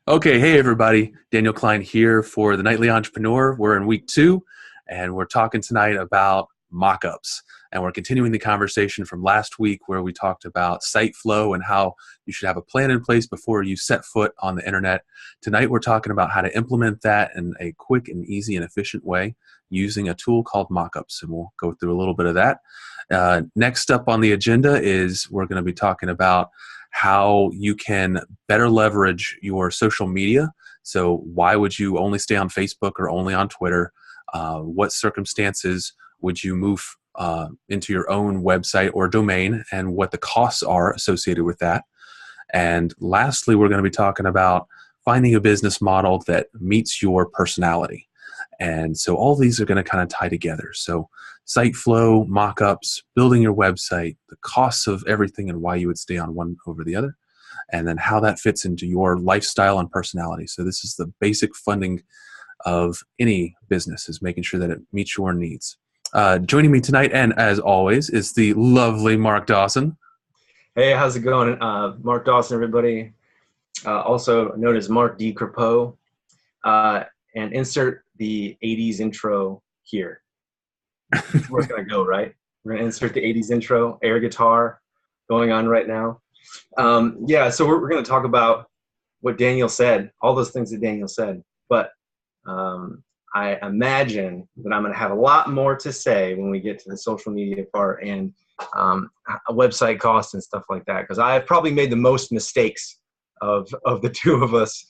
Okay, hey everybody, Daniel Klein here for the Nightly Entrepreneur. We're in week 2, and we're talking tonight about mock-ups. And we're continuing the conversation from last week where we talked about site flow and how you should have a plan in place before you set foot on the internet. Tonight we're talking about how to implement that in a quick and easy and efficient way using a tool called mock-ups, and we'll go through a little bit of that. Next up on the agenda is we're going to be talking about how you can better leverage your social media. So why would you only stay on Facebook or only on Twitter? What circumstances would you move into your own website or domain, and what the costs are associated with that? And lastly, we're going to be talking about finding a business model that meets your personality. And so all these are going to kind of tie together. So site flow, mock-ups, building your website, the costs of everything and why you would stay on one over the other, and then how that fits into your lifestyle and personality. So this is the basic funding of any business, is making sure that it meets your needs. Joining me tonight, and as always, is the lovely Mark Dawson. Hey, how's it going? Mark Dawson, everybody. Also known as Mark D. Crepeau. And insert the 80s intro here. Where it's going to go, right? We're going to insert the 80s intro, air guitar going on right now. So we're going to talk about what Daniel said, all those things that Daniel said. But I imagine that I'm going to have a lot more to say when we get to the social media part and website costs and stuff like that, because I've probably made the most mistakes of the two of us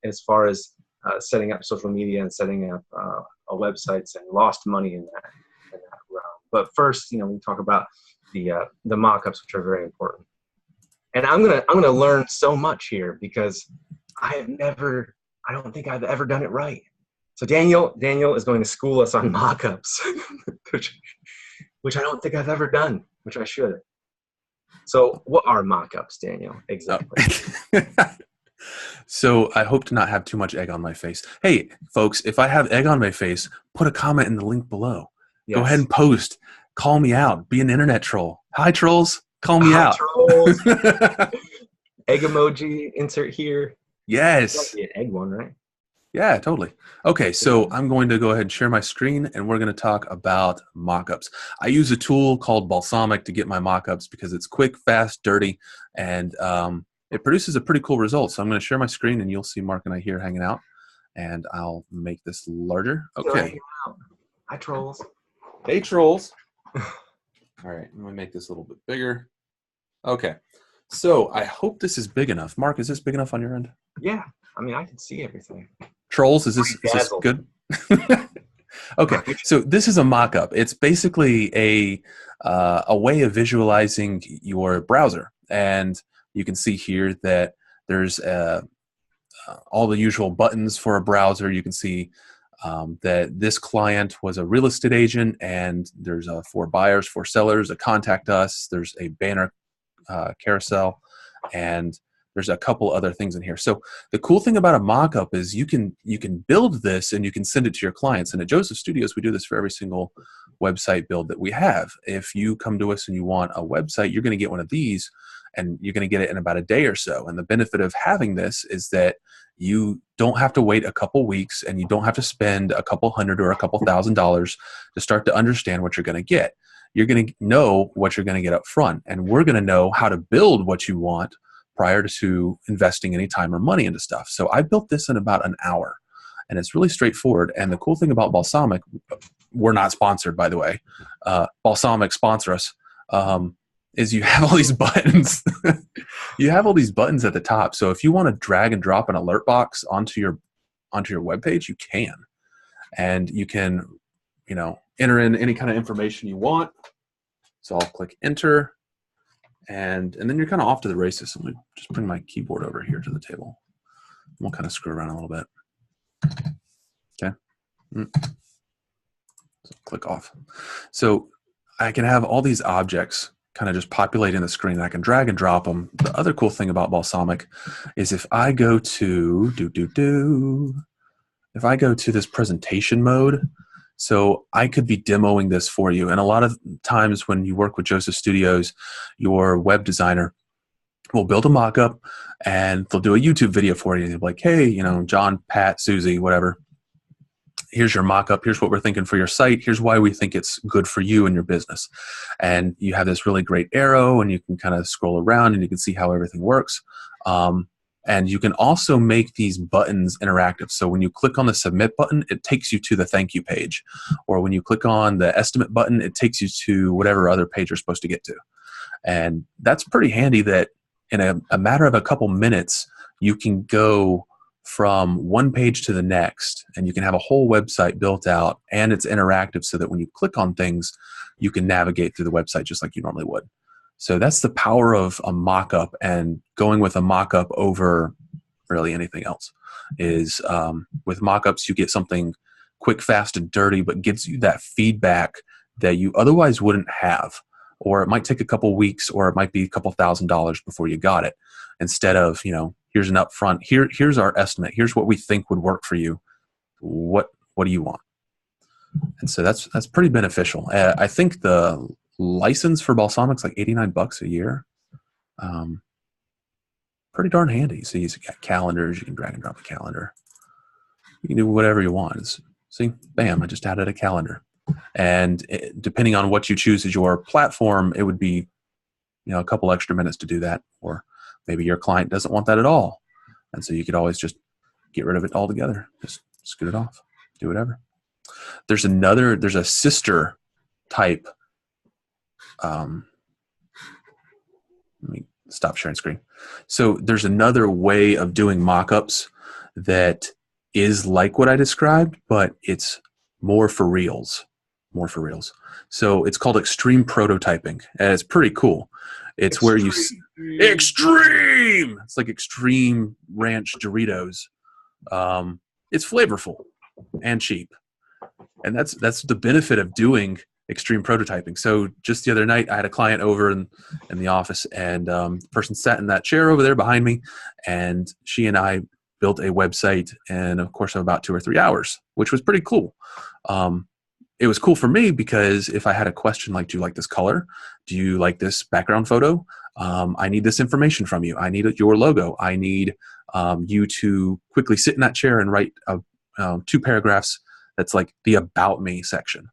as far as setting up social media and setting up websites, and lost money in that realm. But first, we talk about the mock-ups, which are very important. And I'm gonna learn so much here because I don't think I've ever done it right. So Daniel is going to school us on mock-ups, which I don't think I've ever done, which I should. So what are mock-ups, Daniel? Exactly. So I hope to not have too much egg on my face. Hey, folks, if I have egg on my face, put a comment in the link below. Yes. Go ahead and post. Call me out. Be an internet troll. Hi, trolls. Call me out. Trolls. Egg emoji, insert here. Yes. That's an egg one, right? Yeah, totally. Okay, so I'm going to go ahead and share my screen, and we're going to talk about mock-ups. I use a tool called Balsamiq to get my mock-ups because it's quick, fast, dirty, and it produces a pretty cool result. So I'm going to share my screen, and you'll see Mark and I here hanging out. And I'll make this larger. Okay. Hi, trolls. Hey, trolls. All right. Let me make this a little bit bigger. Okay. So I hope this is big enough. Mark, is this big enough on your end? Yeah. I mean, I can see everything. Trolls, is this good? Okay. So this is a mock-up. It's basically a way of visualizing your browser. And you can see here that there's all the usual buttons for a browser. You can see that this client was a real estate agent, and there's for buyers, for sellers, a contact us. There's a banner carousel, and there's a couple other things in here. So the cool thing about a mock-up is you can build this and you can send it to your clients. And at Joseph Studios, we do this for every single website build that we have. If you come to us and you want a website, you're going to get one of these, and you're going to get it in about a day or so. And the benefit of having this is that you don't have to wait a couple weeks, and you don't have to spend a couple $100 or a couple $1,000 to start to understand what you're going to get. You're going to know what you're going to get up front, and we're going to know how to build what you want prior to investing any time or money into stuff. So I built this in about an hour, and it's really straightforward. And the cool thing about Balsamiq, we're not sponsored, by the way. Balsamiq, sponsor us. Is you have all these buttons. You have all these buttons at the top. So if you want to drag and drop an alert box onto your web page, you can. And you can, enter in any kind of information you want. So I'll click enter. And then you're kind of off to the races. So let me just bring my keyboard over here to the table. We'll kind of screw around a little bit. Okay. So click off. So I can have all these objects kind of just populating the screen. I can drag and drop them. The other cool thing about Balsamiq is if I go to if I go to this presentation mode, so I could be demoing this for you. And a lot of times when you work with Joseph Studios, your web designer We'll build a mock-up, and they'll do a YouTube video for you. They'll be like, hey, you know, John, Pat, Susie, whatever. Here's your mock-up. Here's what we're thinking for your site. Here's why we think it's good for you and your business. And you have this really great arrow, and you can kind of scroll around, and you can see how everything works. And you can also make these buttons interactive. So when you click on the submit button, it takes you to the thank you page. Or when you click on the estimate button, it takes you to whatever other page you're supposed to get to. And that's pretty handy that in a matter of a couple minutes, you can go from one page to the next, and you can have a whole website built out, and it's interactive so that when you click on things, you can navigate through the website just like you normally would. So that's the power of a mock-up, and going with a mock-up over really anything else is with mock-ups, you get something quick, fast, and dirty, but gives you that feedback that you otherwise wouldn't have. Or it might take a couple weeks, or it might be a couple $1,000s before you got it. Instead of, you know, here's an upfront, here's our estimate, here's what we think would work for you. What do you want? And so that's pretty beneficial. I think the license for Balsamic's like $89 a year. Pretty darn handy. So you got calendars, you can drag and drop a calendar. You can do whatever you want. See, bam, I just added a calendar. And depending on what you choose as your platform, it would be, you know, a couple extra minutes to do that. Or maybe your client doesn't want that at all. And so you could always just get rid of it altogether. Just scoot it off, do whatever. There's a sister type. Let me stop sharing screen. So there's another way of doing mock-ups that is like what I described, but it's more for reals. So it's called extreme prototyping, and it's pretty cool. It's where you extreme. It's like extreme ranch Doritos. It's flavorful and cheap, and that's the benefit of doing extreme prototyping. So just the other night, I had a client over in the office, and the person sat in that chair over there behind me, and she and I built a website in a course of about 2 or 3 hours, which was pretty cool. It was cool for me because if I had a question like, do you like this color? Do you like this background photo? I need this information from you. I need your logo. I need you to quickly sit in that chair and write 2 paragraphs that's like the about me section.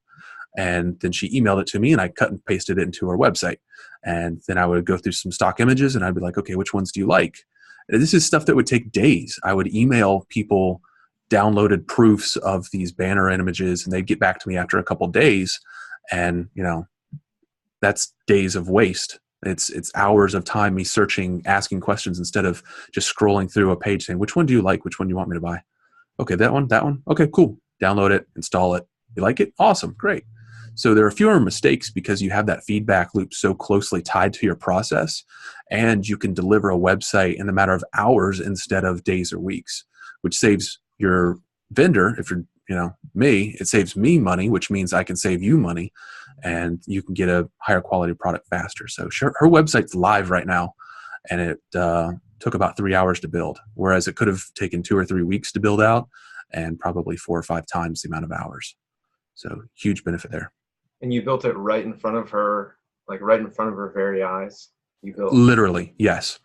And then she emailed it to me, and I cut and pasted it into her website. And then I would go through some stock images, and I'd be like, okay, which ones do you like? And this is stuff that would take days. I would email people downloaded proofs of these banner images, and they'd get back to me after a couple days. And, you know, that's days of waste. It's hours of time me searching, asking questions instead of just scrolling through a page saying, which one do you like? Which one do you want me to buy? Okay, that one. Okay, cool. Download it, install it. You like it? Awesome, great. So there are fewer mistakes because you have that feedback loop so closely tied to your process, and you can deliver a website in a matter of hours instead of days or weeks, which saves your vendor, if you're, you know, me, it saves me money, which means I can save you money, and you can get a higher quality product faster. So her website's live right now, and it took about 3 hours to build, whereas it could have taken 2 or 3 weeks to build out and probably 4 or 5 times the amount of hours. So huge benefit there. And you built it right in front of her, like right in front of her very eyes? You built Literally, yes.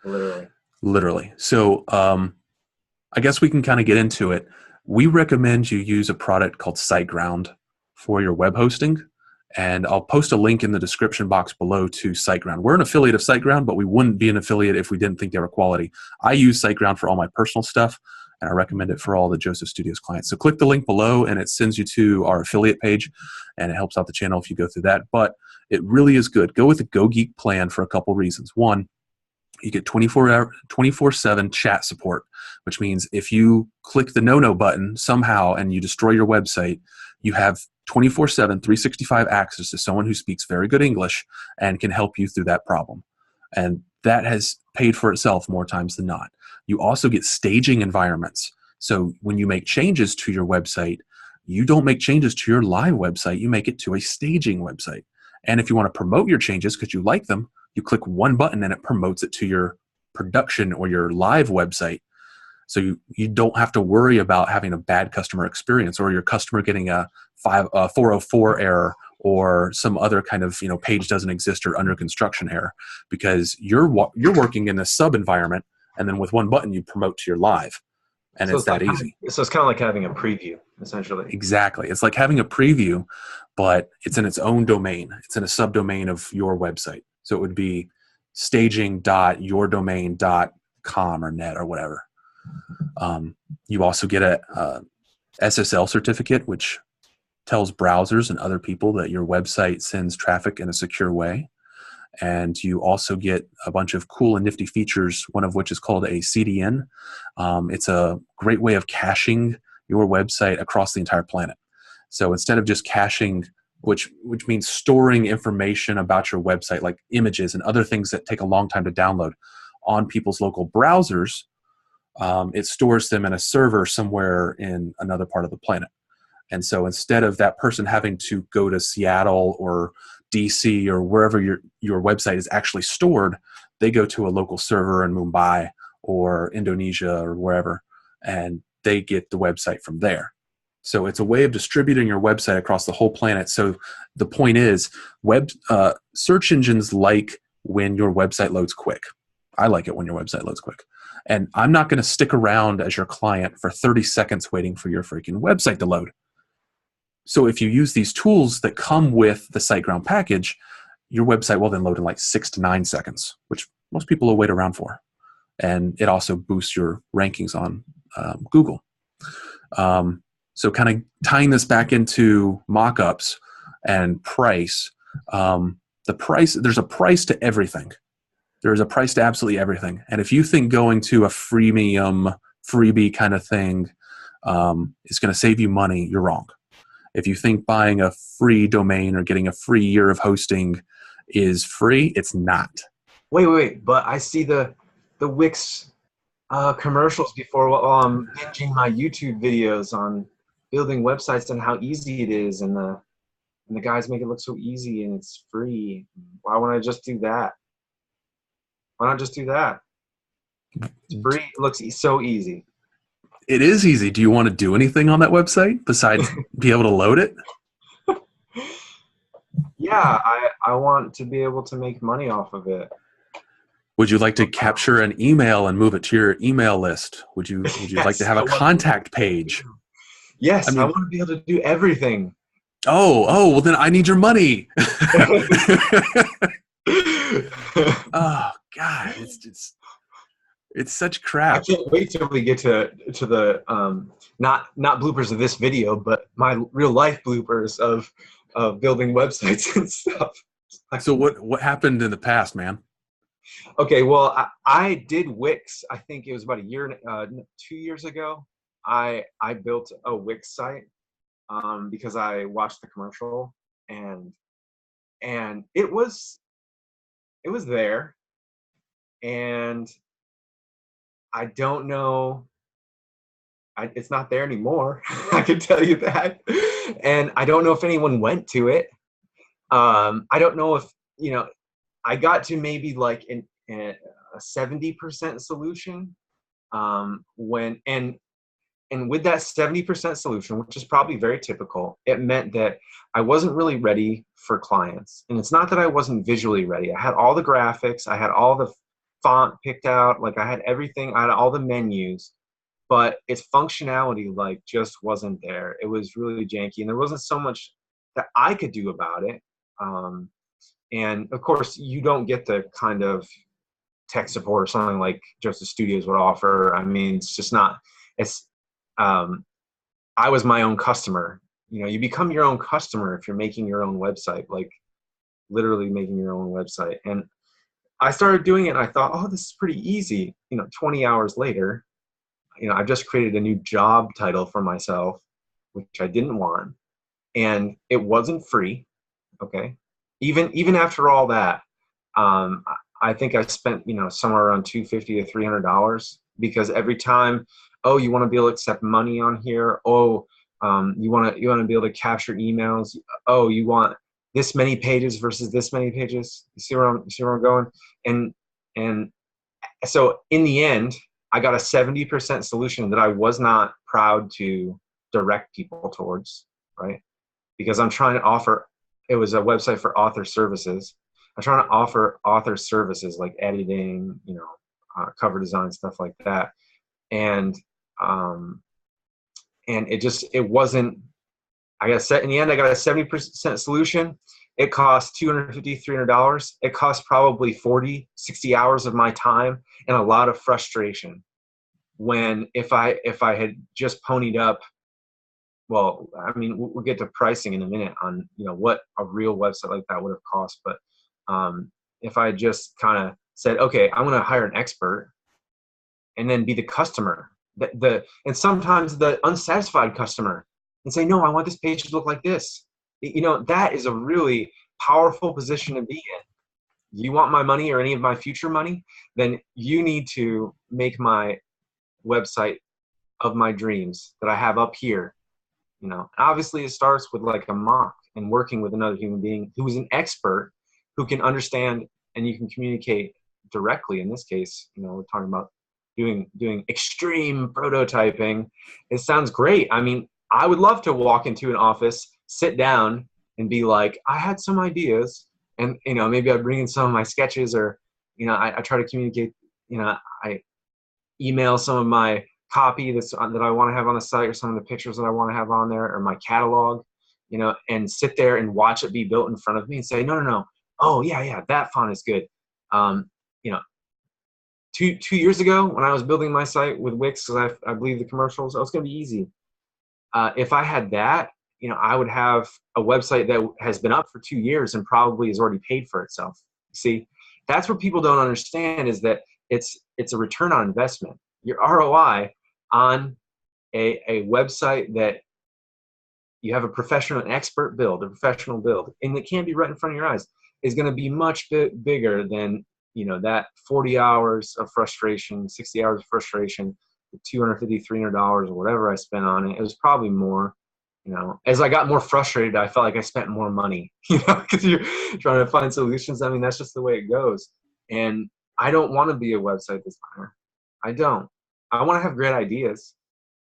Literally. So I guess we can kind of get into it. We recommend you use a product called SiteGround for your web hosting. And I'll post a link in the description box below to SiteGround. We're an affiliate of SiteGround, but we wouldn't be an affiliate if we didn't think they were quality. I use SiteGround for all my personal stuff, and I recommend it for all the Joseph Studios clients. So click the link below, and it sends you to our affiliate page, and it helps out the channel if you go through that. But it really is good. Go with the Go Geek plan for a couple reasons. One, you get 24/7 chat support, which means if you click the no button somehow and you destroy your website, you have 24/7, 365 access to someone who speaks very good English and can help you through that problem. And that has paid for itself more times than not. You also get staging environments. So when you make changes to your website, you don't make changes to your live website, you make it to a staging website. And if you want to promote your changes because you like them, you click one button and it promotes it to your production or your live website. So you don't have to worry about having a bad customer experience or your customer getting a 404 error or some other kind of, page doesn't exist or under construction error, because you're working in a sub environment, and then with one button you promote to your live, and So it's it's like that easy. so it's kind of like having a preview, essentially. Exactly. It's like having a preview, but it's in its own domain. It's in a subdomain of your website. So it would be staging.yourdomain.com or net or whatever. You also get a SSL certificate, which tells browsers and other people that your website sends traffic in a secure way. And you also get a bunch of cool and nifty features, one of which is called a CDN. It's a great way of caching your website across the entire planet. So instead of just caching, which means storing information about your website, like images and other things that take a long time to download, on people's local browsers, it stores them in a server somewhere in another part of the planet. And so instead of that person having to go to Seattle or DC or wherever your website is actually stored, they go to a local server in Mumbai or Indonesia or wherever, and they get the website from there. So it's a way of distributing your website across the whole planet. So the point is, search engines like when your website loads quick. I like it when your website loads quick. And I'm not going to stick around as your client for 30 seconds waiting for your freaking website to load. So if you use these tools that come with the SiteGround package, your website will then load in like 6 to 9 seconds, which most people will wait around for. And it also boosts your rankings on Google. So kind of tying this back into mockups and price, there's a price to everything. There is a price to absolutely everything. And if you think going to a freemium, freebie kind of thing is going to save you money, you're wrong. If you think buying a free domain or getting a free year of hosting is free, it's not. Wait. But I see the Wix commercials before while I'm binging my YouTube videos on building websites and how easy it is, and the guys make it look so easy and it's free. Why wouldn't I just do that? Why not just do that? It's free. It looks so easy. It is easy. Do you want to do anything on that website besides be able to load it? Yeah, I want to be able to make money off of it. Would you like to capture an email and move it to your email list? Would you Yes, like to have a contact page? Yes, I want to be able to do everything. Oh, well then I need your money. Oh God, it's such crap. I can't wait till we get to the not bloopers of this video, but my real life bloopers of building websites and stuff. So what happened in the past, man? Okay, well, I did Wix. I think it was about 2 years ago. I built a Wix site because I watched the commercial, and it was there, and I don't know. It's not there anymore. I can tell you that. And I don't know if anyone went to it. I don't know if, I got to maybe like a 70% solution and with that 70% solution, which is probably very typical, it meant that I wasn't really ready for clients. And it's not that I wasn't visually ready. I had all the graphics. I had all the font picked out. Like I had everything. I had all the menus. But its functionality just wasn't there. It was really janky. And there wasn't so much that I could do about it. And, of course, you don't get the kind of tech support or something like Joseph Studios would offer. I mean, it's just not – it's – I was my own customer. You become your own customer if you're making your own website, like literally making your own website. And I started doing it and I thought, oh, this is pretty easy. 20 hours later, I've just created a new job title for myself, which I didn't want. And it wasn't free. Okay. Even after all that, I think I spent, somewhere around $250 to $300 because every time, oh, you want to be able to accept money on here. Oh, you want to be able to capture emails. Oh, you want this many pages versus this many pages. You see where I'm going? And so in the end, I got a 70% solution that I was not proud to direct people towards, right? Because I'm trying to offer it was a website for author services. I'm trying to offer author services like editing, cover design, stuff like that. And it wasn't, in the end, I got a 70% solution. It cost $250, $300. It cost probably 40, 60 hours of my time and a lot of frustration. When if I had just ponied up, well, I mean, we'll get to pricing in a minute on, what a real website like that would have cost. But if I just kind of said, okay, I'm going to hire an expert and then be the customer, and sometimes the unsatisfied customer, and say, no, I want this page to look like this. That is a really powerful position to be in. You want my money or any of my future money, then you need to make my website of my dreams that I have up here. Obviously it starts with like a mock and working with another human being who is an expert, who can understand, and you can communicate directly. In this case, we're talking about doing extreme prototyping. It sounds great. I mean, I would love to walk into an office, sit down, and be like, I had some ideas, and maybe I'd bring in some of my sketches, or I try to communicate. I email some of my copy that I want to have on the site, or some of the pictures that I want to have on there, or my catalog, and sit there and watch it be built in front of me and say, no. Oh yeah, that font is good. 2 years ago when I was building my site with Wix, because I believe the commercials, it's going to be easy. If I had that, I would have a website that has been up for 2 years and probably has already paid for itself. See, that's what people don't understand, is that it's a return on investment. Your ROI on a website that you have a professional, an expert build, a professional build, and it can't be right in front of your eyes, is going to be much bigger than that 40 hours of frustration, 60 hours of frustration, $250, $300 or whatever I spent on it. It was probably more. As I got more frustrated, I felt like I spent more money, because you're trying to find solutions. I mean, that's just the way it goes. And I don't want to be a website designer. I don't. I want to have great ideas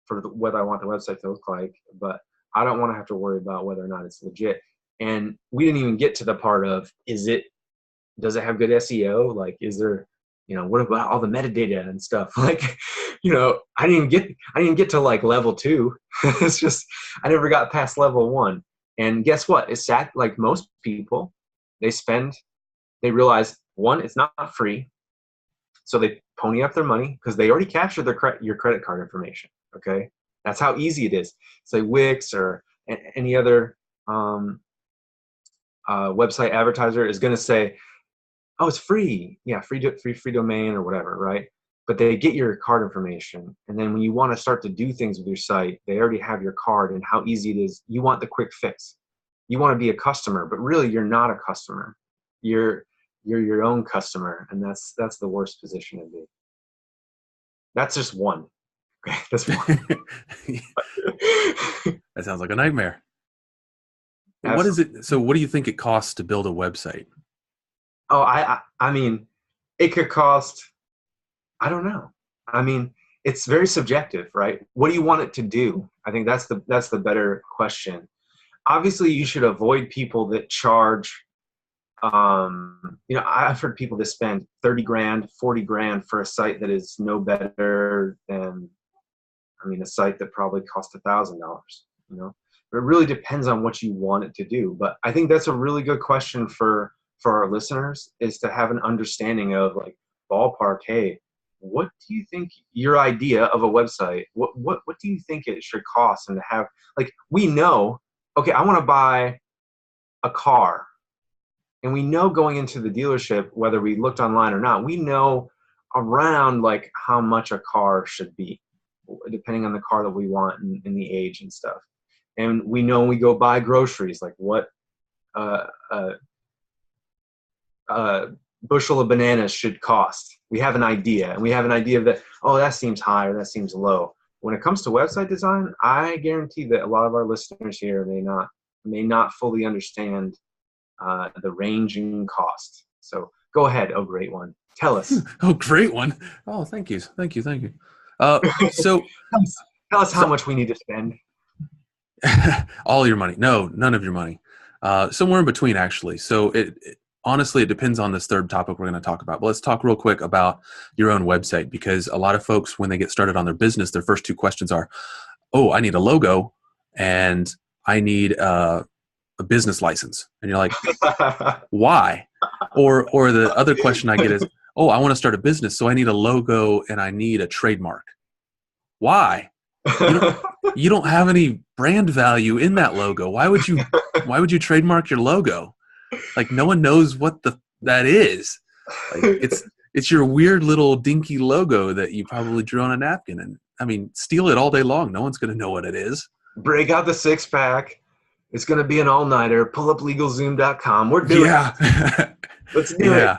for what I want the website to look like, but I don't want to have to worry about whether or not it's legit. And we didn't even get to the part of, does it have good SEO? Like, is there, what about all the metadata and stuff? Like, I didn't even get to like level 2. It's just, I never got past level 1. And guess what? It's like most people, they realize, one, it's not free. So they pony up their money because they already captured your credit card information. Okay. That's how easy it is. Say Wix or any other website advertiser is going to say, oh, it's free. Yeah, free domain or whatever, right? But they get your card information. And then when you want to start to do things with your site, they already have your card and how easy it is. You want the quick fix. You want to be a customer, but really you're not a customer. You're your own customer, and that's the worst position to be. That's just one. Okay, that's one. That sounds like a nightmare. Absolutely. What is it? So what do you think it costs to build a website? Oh, I mean, it could cost, I don't know. I mean, it's very subjective, right? What do you want it to do? I think that's the better question. Obviously, you should avoid people that charge. I've heard people that spend 30 grand, 40 grand for a site that is no better than, a site that probably cost $1,000. But it really depends on what you want it to do. But I think that's a really good question for our listeners, is to have an understanding of like ballpark. Hey, what do you think your idea of a website? What do you think it should cost? And to have, like, we know, okay, I want to buy a car. And we know going into the dealership, whether we looked online or not, we know around like how much a car should be, depending on the car that we want and the age and stuff. And we know when we go buy groceries, like what bushel of bananas should cost. We have an idea, and we have an idea of that, oh, that seems high or that seems low. When it comes to website design, I guarantee that a lot of our listeners here may not fully understand the ranging cost. So go ahead. Oh, great one. Tell us. Oh, great one. Oh, thank you. So tell us how much we need to spend. All your money. No, none of your money. Somewhere in between, actually. So honestly, it depends on this third topic we're going to talk about. But let's talk real quick about your own website, because a lot of folks, when they get started on their business, their first two questions are, oh, I need a logo and I need a business license. And you're like, why? Or the other question I get is, oh, I want to start a business, so I need a logo and I need a trademark. Why? You don't have any brand value in that logo. Why would you trademark your logo? Like, no one knows what that is. Like, it's your weird little dinky logo that you probably drew on a napkin. And I mean, steal it all day long. No one's going to know what it is. Break out the six-pack. It's going to be an all-nighter. Pull up LegalZoom.com. We're doing it. Let's do it.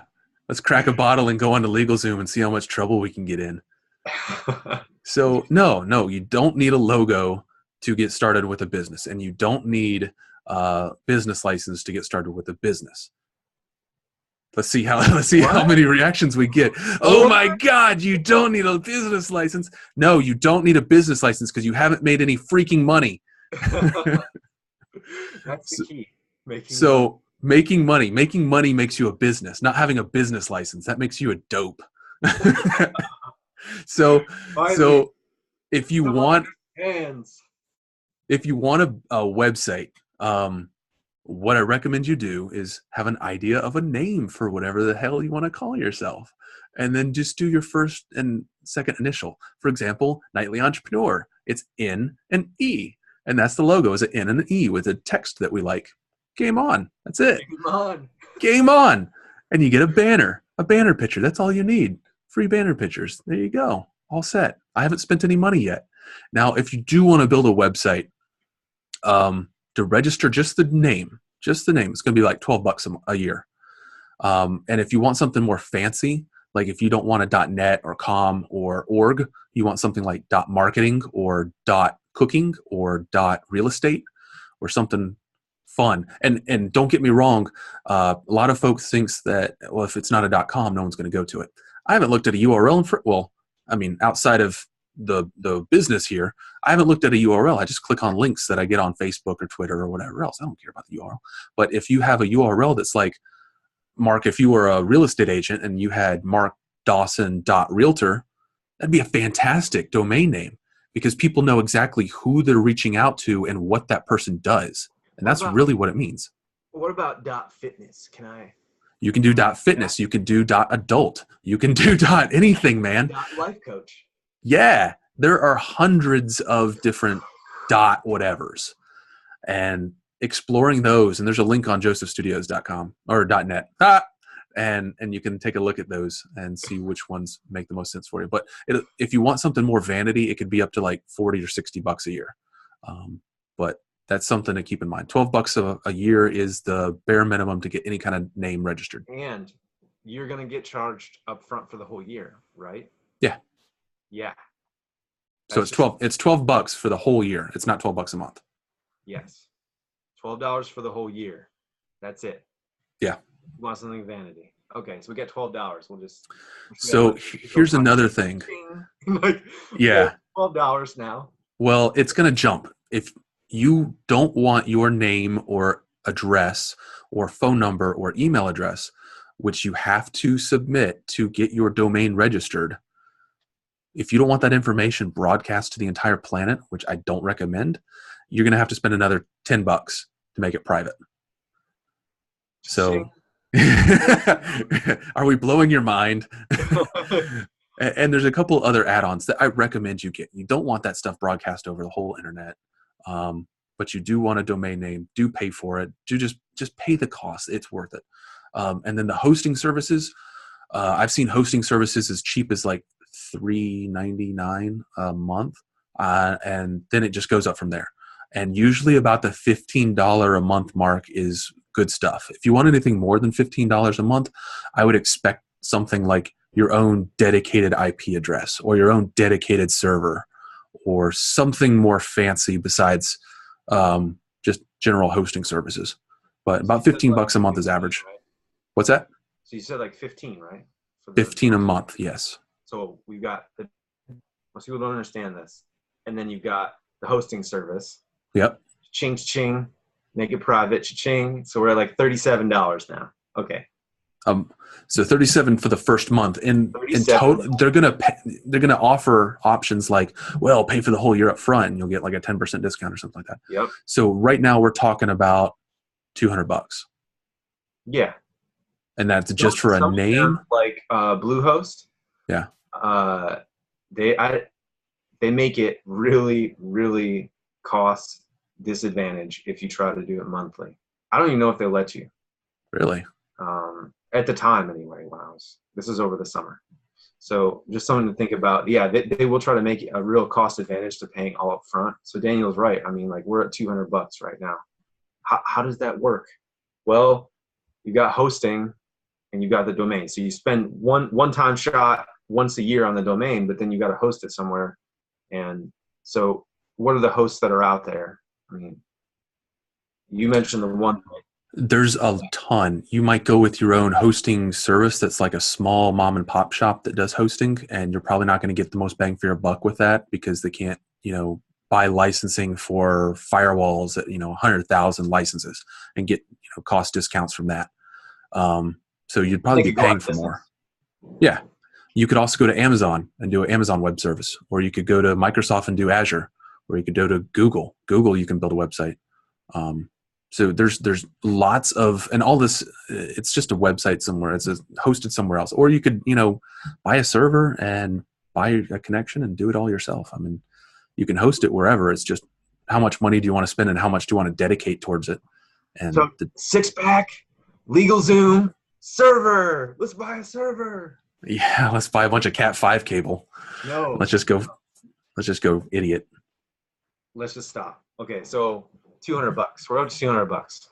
Let's crack a bottle and go on to LegalZoom and see how much trouble we can get in. So no, you don't need a logo to get started with a business, and you don't need a business license to get started with a business. Let's see how many reactions we get. Oh my God, you don't need a business license. No, you don't need a business license because you haven't made any freaking money. That's the key. Making money makes you a business. Not having a business license, that makes you a dope. So if you want a website, what I recommend you do is have an idea of a name for whatever the hell you want to call yourself, and then just do your first and second initial. For example, Nightly Entrepreneur. It's N and E, and that's the logo, is an N and an E with a text that we like. Game on. That's it. Game on. And you get a banner picture. That's all you need. Free banner pictures. There you go. All set. I haven't spent any money yet. Now, if you do want to build a website, to register just the name, it's going to be like $12 a year. And if you want something more fancy, like if you don't want a .net or .com or .org, you want something like .marketing or .cooking or .real estate or something fun. And don't get me wrong, a lot of folks thinks that, well, if it's not a .com, no one's going to go to it. I haven't looked at a URL outside of the business here, I haven't looked at a URL. I just click on links that I get on Facebook or Twitter or whatever else. I don't care about the URL. But if you have a URL that's like, Mark, if you were a real estate agent and you had markdawson.realtor, that'd be a fantastic domain name, because people know exactly who they're reaching out to and what that person does. And that's really what it means. What about .fitness? You can do .fitness. You can do .adult. You can do .anything, man. .life coach. Yeah. There are hundreds of different .whatevers. And exploring those, and there's a link on josephstudios.com or .net. And you can take a look at those and see which ones make the most sense for you. But if you want something more vanity, it could be up to like $40 or $60 a year. But that's something to keep in mind. $12 a year is the bare minimum to get any kind of name registered. And you're going to get charged up front for the whole year, right? Yeah. Yeah. So it's $12 for the whole year. It's not $12 a month. Yes. $12 for the whole year. That's it. Yeah. You want something vanity. Okay, so we get $12. So here's another thing. Yeah. $12 now. Well, it's going to jump. If you don't want your name or address or phone number or email address, which you have to submit to get your domain registered, if you don't want that information broadcast to the entire planet, which I don't recommend, you're going to have to spend another $10 to make it private. So are we blowing your mind? And there's a couple other add-ons that I recommend you get. You don't want that stuff broadcast over the whole internet, but you do want a domain name. Do pay for it. Do just pay the cost. It's worth it. And then the hosting services, I've seen hosting services as cheap as like $3.99 a month, and then it just goes up from there. And usually about the $15 a month mark is good stuff. If you want anything more than $15 a month, I would expect something like your own dedicated IP address or your own dedicated server or something more fancy besides just general hosting services. But about $15 a month is average. Right? What's that? So you said like 15, right? 15 a month, yes. So we've got most people don't understand this. And then you've got the hosting service. Yep. Ching. Make it private. Cha-ching. So we're at like $37 now. Okay. So 37 for the first month. In total, they're gonna offer options like, well, pay for the whole year up front, and you'll get like a 10% discount or something like that. Yep. So right now we're talking about $200. Yeah. And that's just for a name, like Bluehost. Yeah. They make it really, really cost disadvantage if you try to do it monthly. I don't even know if they'll let you. Really? At the time, anyway. This is over the summer, so just something to think about. Yeah, they will try to make it a real cost advantage to paying all up front. So Daniel's right. I mean, like we're at $200 right now. How does that work? Well, you got hosting and you got the domain. So you spend one time shot once a year on the domain, but then you got to host it somewhere. And so what are the hosts that are out there? I mean, you mentioned the one. There's a ton. You might go with your own hosting service that's like a small mom and pop shop that does hosting, and you're probably not going to get the most bang for your buck with that because they can't, buy licensing for firewalls at, 100,000 licenses and get, cost discounts from that. So you'd probably be paying for more. Yeah. You could also go to Amazon and do an Amazon web service, or you could go to Microsoft and do Azure, or you could go to Google. Google, you can build a website. So there's lots of, and all this, it's just a website somewhere. It's hosted somewhere else. Or you could, buy a server and buy a connection and do it all yourself. I mean, you can host it wherever. It's just how much money do you want to spend and how much do you want to dedicate towards it. And so 6-pack, LegalZoom, server. Let's buy a server. Yeah, let's buy a bunch of Cat 5 cable. No. Let's just go idiot. Let's just stop. Okay, so $200. We're up to $200.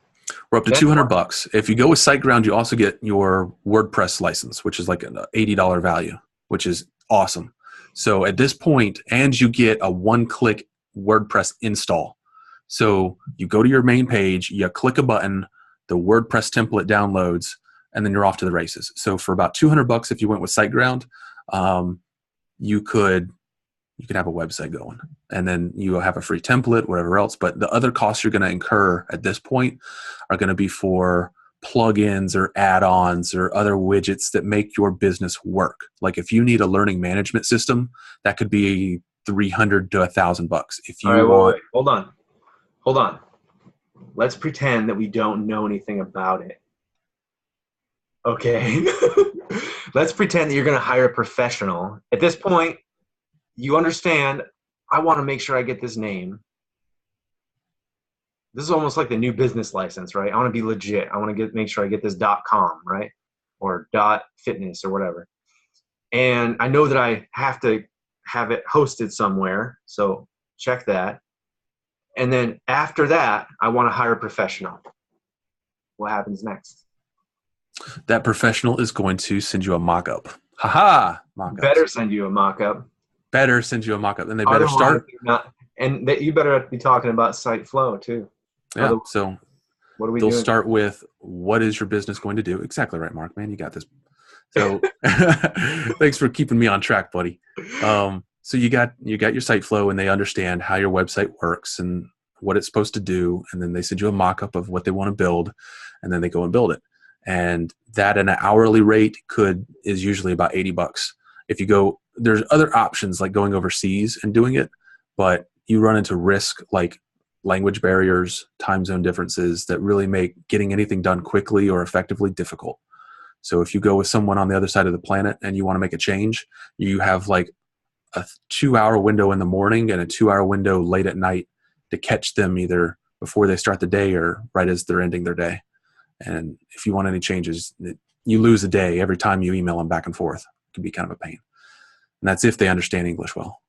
We're up to $200. If you go with SiteGround, you also get your WordPress license, which is like an $80 value, which is awesome. So at this point, and you get a one-click WordPress install. So you go to your main page, you click a button, the WordPress template downloads, and then you're off to the races. So for about $200, if you went with SiteGround, you could have a website going, and then you will have a free template, whatever else. But the other costs you're going to incur at this point are going to be for plugins or add-ons or other widgets that make your business work. Like if you need a learning management system, that could be $300 to $1,000. If you want, wait. Hold on. Let's pretend that we don't know anything about it. Okay. Let's pretend that you're going to hire a professional. At this point, you understand, I want to make sure I get this name. This is almost like the new business license, right? I want to be legit. I want to make sure I get this .com, right? Or .fitness or whatever. And I know that I have to have it hosted somewhere. So check that. And then after that, I want to hire a professional. What happens next? That professional is going to send you a mock-up. Mock-up. Better send you a mock-up. Better send you a mock-up. And they better start. And you better be talking about site flow too. Yeah. So what are we they'll doing? start with, what is your business going to do? Exactly right, Mark, man. You got this. So thanks for keeping me on track, buddy. So you got your site flow, and they understand how your website works and what it's supposed to do. And then they send you a mock-up of what they want to build, and then they go and build it. And that in an hourly rate is usually about $80. If you go, there's other options like going overseas and doing it, but you run into risk like language barriers, time zone differences that really make getting anything done quickly or effectively difficult. So if you go with someone on the other side of the planet and you want to make a change, you have like a 2-hour window in the morning and a 2-hour window late at night to catch them either before they start the day or right as they're ending their day. And if you want any changes, you lose a day every time you email them back and forth. It can be kind of a pain. And that's if they understand English well.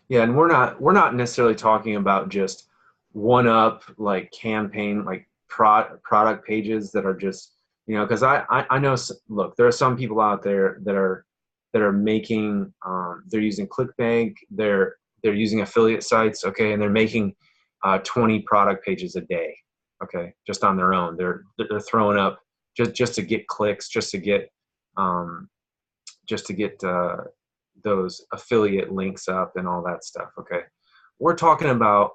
Yeah, and we're not necessarily talking about just one-up like campaign, like product pages that are just, because I know, look, there are some people out there that are making, they're using ClickBank, they're using affiliate sites, okay, and they're making 20 product pages a day, okay, just on their own. They're throwing up just to get clicks, just to get those affiliate links up and all that stuff, okay. We're talking about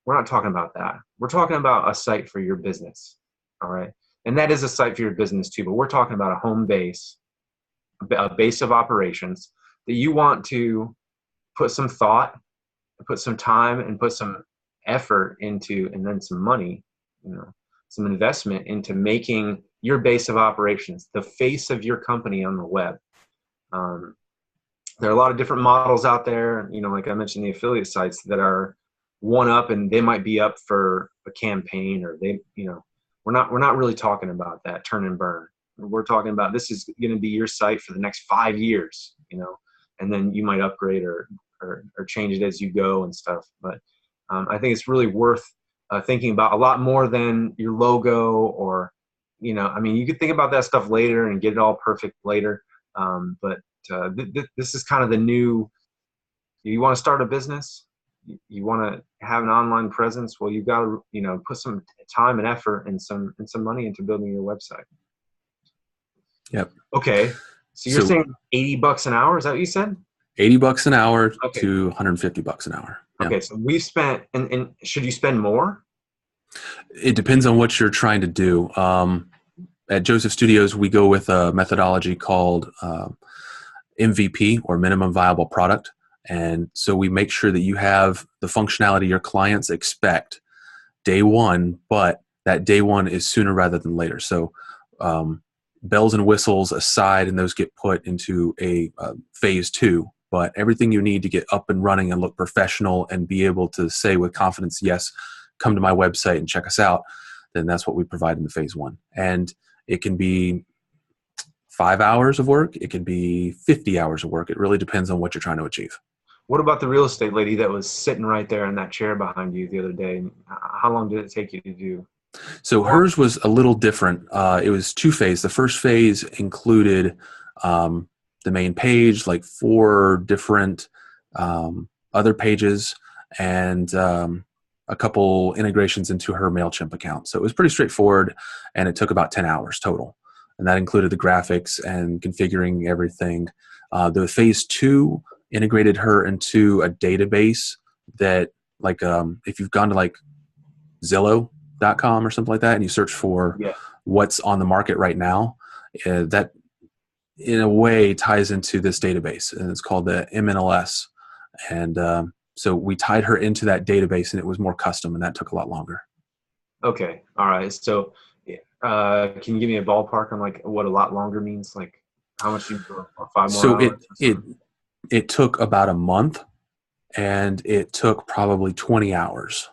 we're not talking about that. We're talking about a site for your business. All right. And that is a site for your business too, but we're talking about a home base, a base of operations that you want to put some thought, put some time, and put some effort into, and then some money, some investment into making your base of operations the face of your company on the web. There are a lot of different models out there, like I mentioned, the affiliate sites that are one up, and they might be up for a campaign, or we're not really talking about that turn and burn. We're talking about, this is going to be your site for the next 5 years, and then you might upgrade or change it as you go and stuff. But I think it's really worth thinking about a lot more than your logo, or, you could think about that stuff later and get it all perfect later. But this is kind of the new, you want to start a business, you want to have an online presence. Well, you've got to, put some time and effort and some money into building your website. Yep. Okay. So you're saying $80 an hour? Is that what you said? $80 an hour to $150 an hour. Yeah. Okay. So we've spent, and should you spend more? It depends on what you're trying to do. At Joseph Studios, we go with a methodology called MVP, or minimum viable product. And so we make sure that you have the functionality your clients expect day one, but that day one is sooner rather than later. So bells and whistles aside, and those get put into a phase 2. But everything you need to get up and running and look professional and be able to say with confidence, yes, come to my website and check us out, then that's what we provide in the phase 1. And it can be 5 hours of work. It can be 50 hours of work. It really depends on what you're trying to achieve. What about the real estate lady that was sitting right there in that chair behind you the other day? How long did it take you to do? So hers was a little different. It was 2 phases. The first phase included the main page, like 4 different other pages, and a couple integrations into her MailChimp account. So it was pretty straightforward, and it took about 10 hours total. And that included the graphics and configuring everything. The phase 2 integrated her into a database that, like, if you've gone to like Zillow.com or something like that, and you search for what's on the market right now, that in a way ties into this database, and it's called the MLS. And so we tied her into that database, and it was more custom, and that took a lot longer. Okay. All right. So can you give me a ballpark on like what a lot longer means? Like how much you for 5 more hours? So it took about a month, and it took probably 20 hours.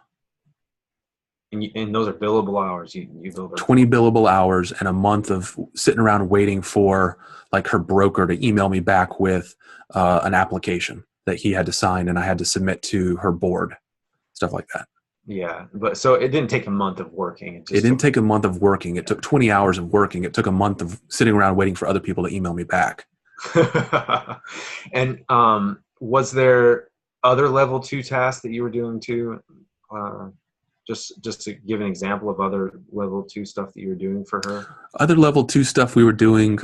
And those are billable hours. You bill 20 billable hours, and a month of sitting around waiting for like her broker to email me back with an application that he had to sign, and I had to submit to her board, stuff like that. Yeah, but so it didn't take a month of working. It didn't take a month of working. It took 20 hours of working. It took a month of sitting around waiting for other people to email me back. And was there other level 2 tasks that you were doing too? Just to give an example of other level 2 stuff that you were doing for her. Other level 2 stuff we were doing,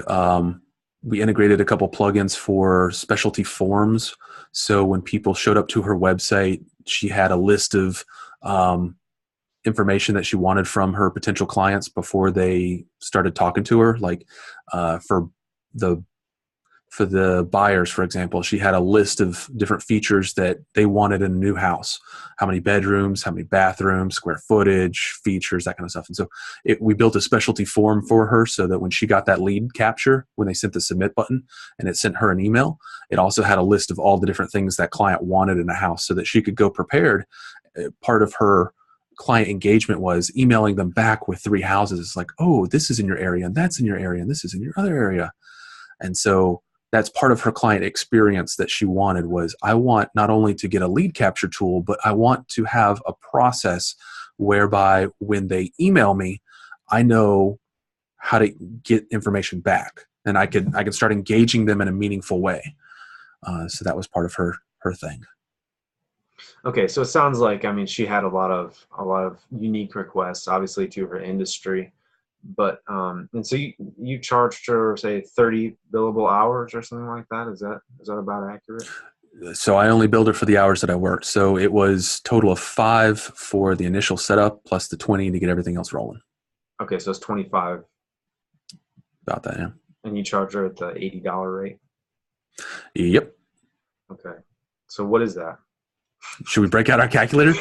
we integrated a couple plugins for specialty forms. So when people showed up to her website, she had a list of information that she wanted from her potential clients before they started talking to her. Like for the buyers, for example, she had a list of different features that they wanted in a new house. How many bedrooms, how many bathrooms, square footage, features, that kind of stuff. And so we built a specialty form for her so that when she got that lead capture, when they sent the submit button and it sent her an email, it also had a list of all the different things that client wanted in a house so that she could go prepared. Part of her client engagement was emailing them back with 3 houses. It's like, oh, this is in your area, and that's in your area, and this is in your other area. And so that's part of her client experience that she wanted was, I want not only to get a lead capture tool, but I want to have a process whereby when they email me, I know how to get information back, and I can start engaging them in a meaningful way. So that was part of her thing. Okay, so it sounds like, I mean, she had a lot of unique requests, obviously, to her industry. But and so you charged her, say, 30 billable hours or something like that. Is that about accurate? So I only billed her for the hours that I worked. So it was total of 5 for the initial setup plus the 20 to get everything else rolling. Okay, so it's 25. About that, yeah. And you charge her at the $80 rate? Yep. Okay. So what is that? Should we break out our calculator?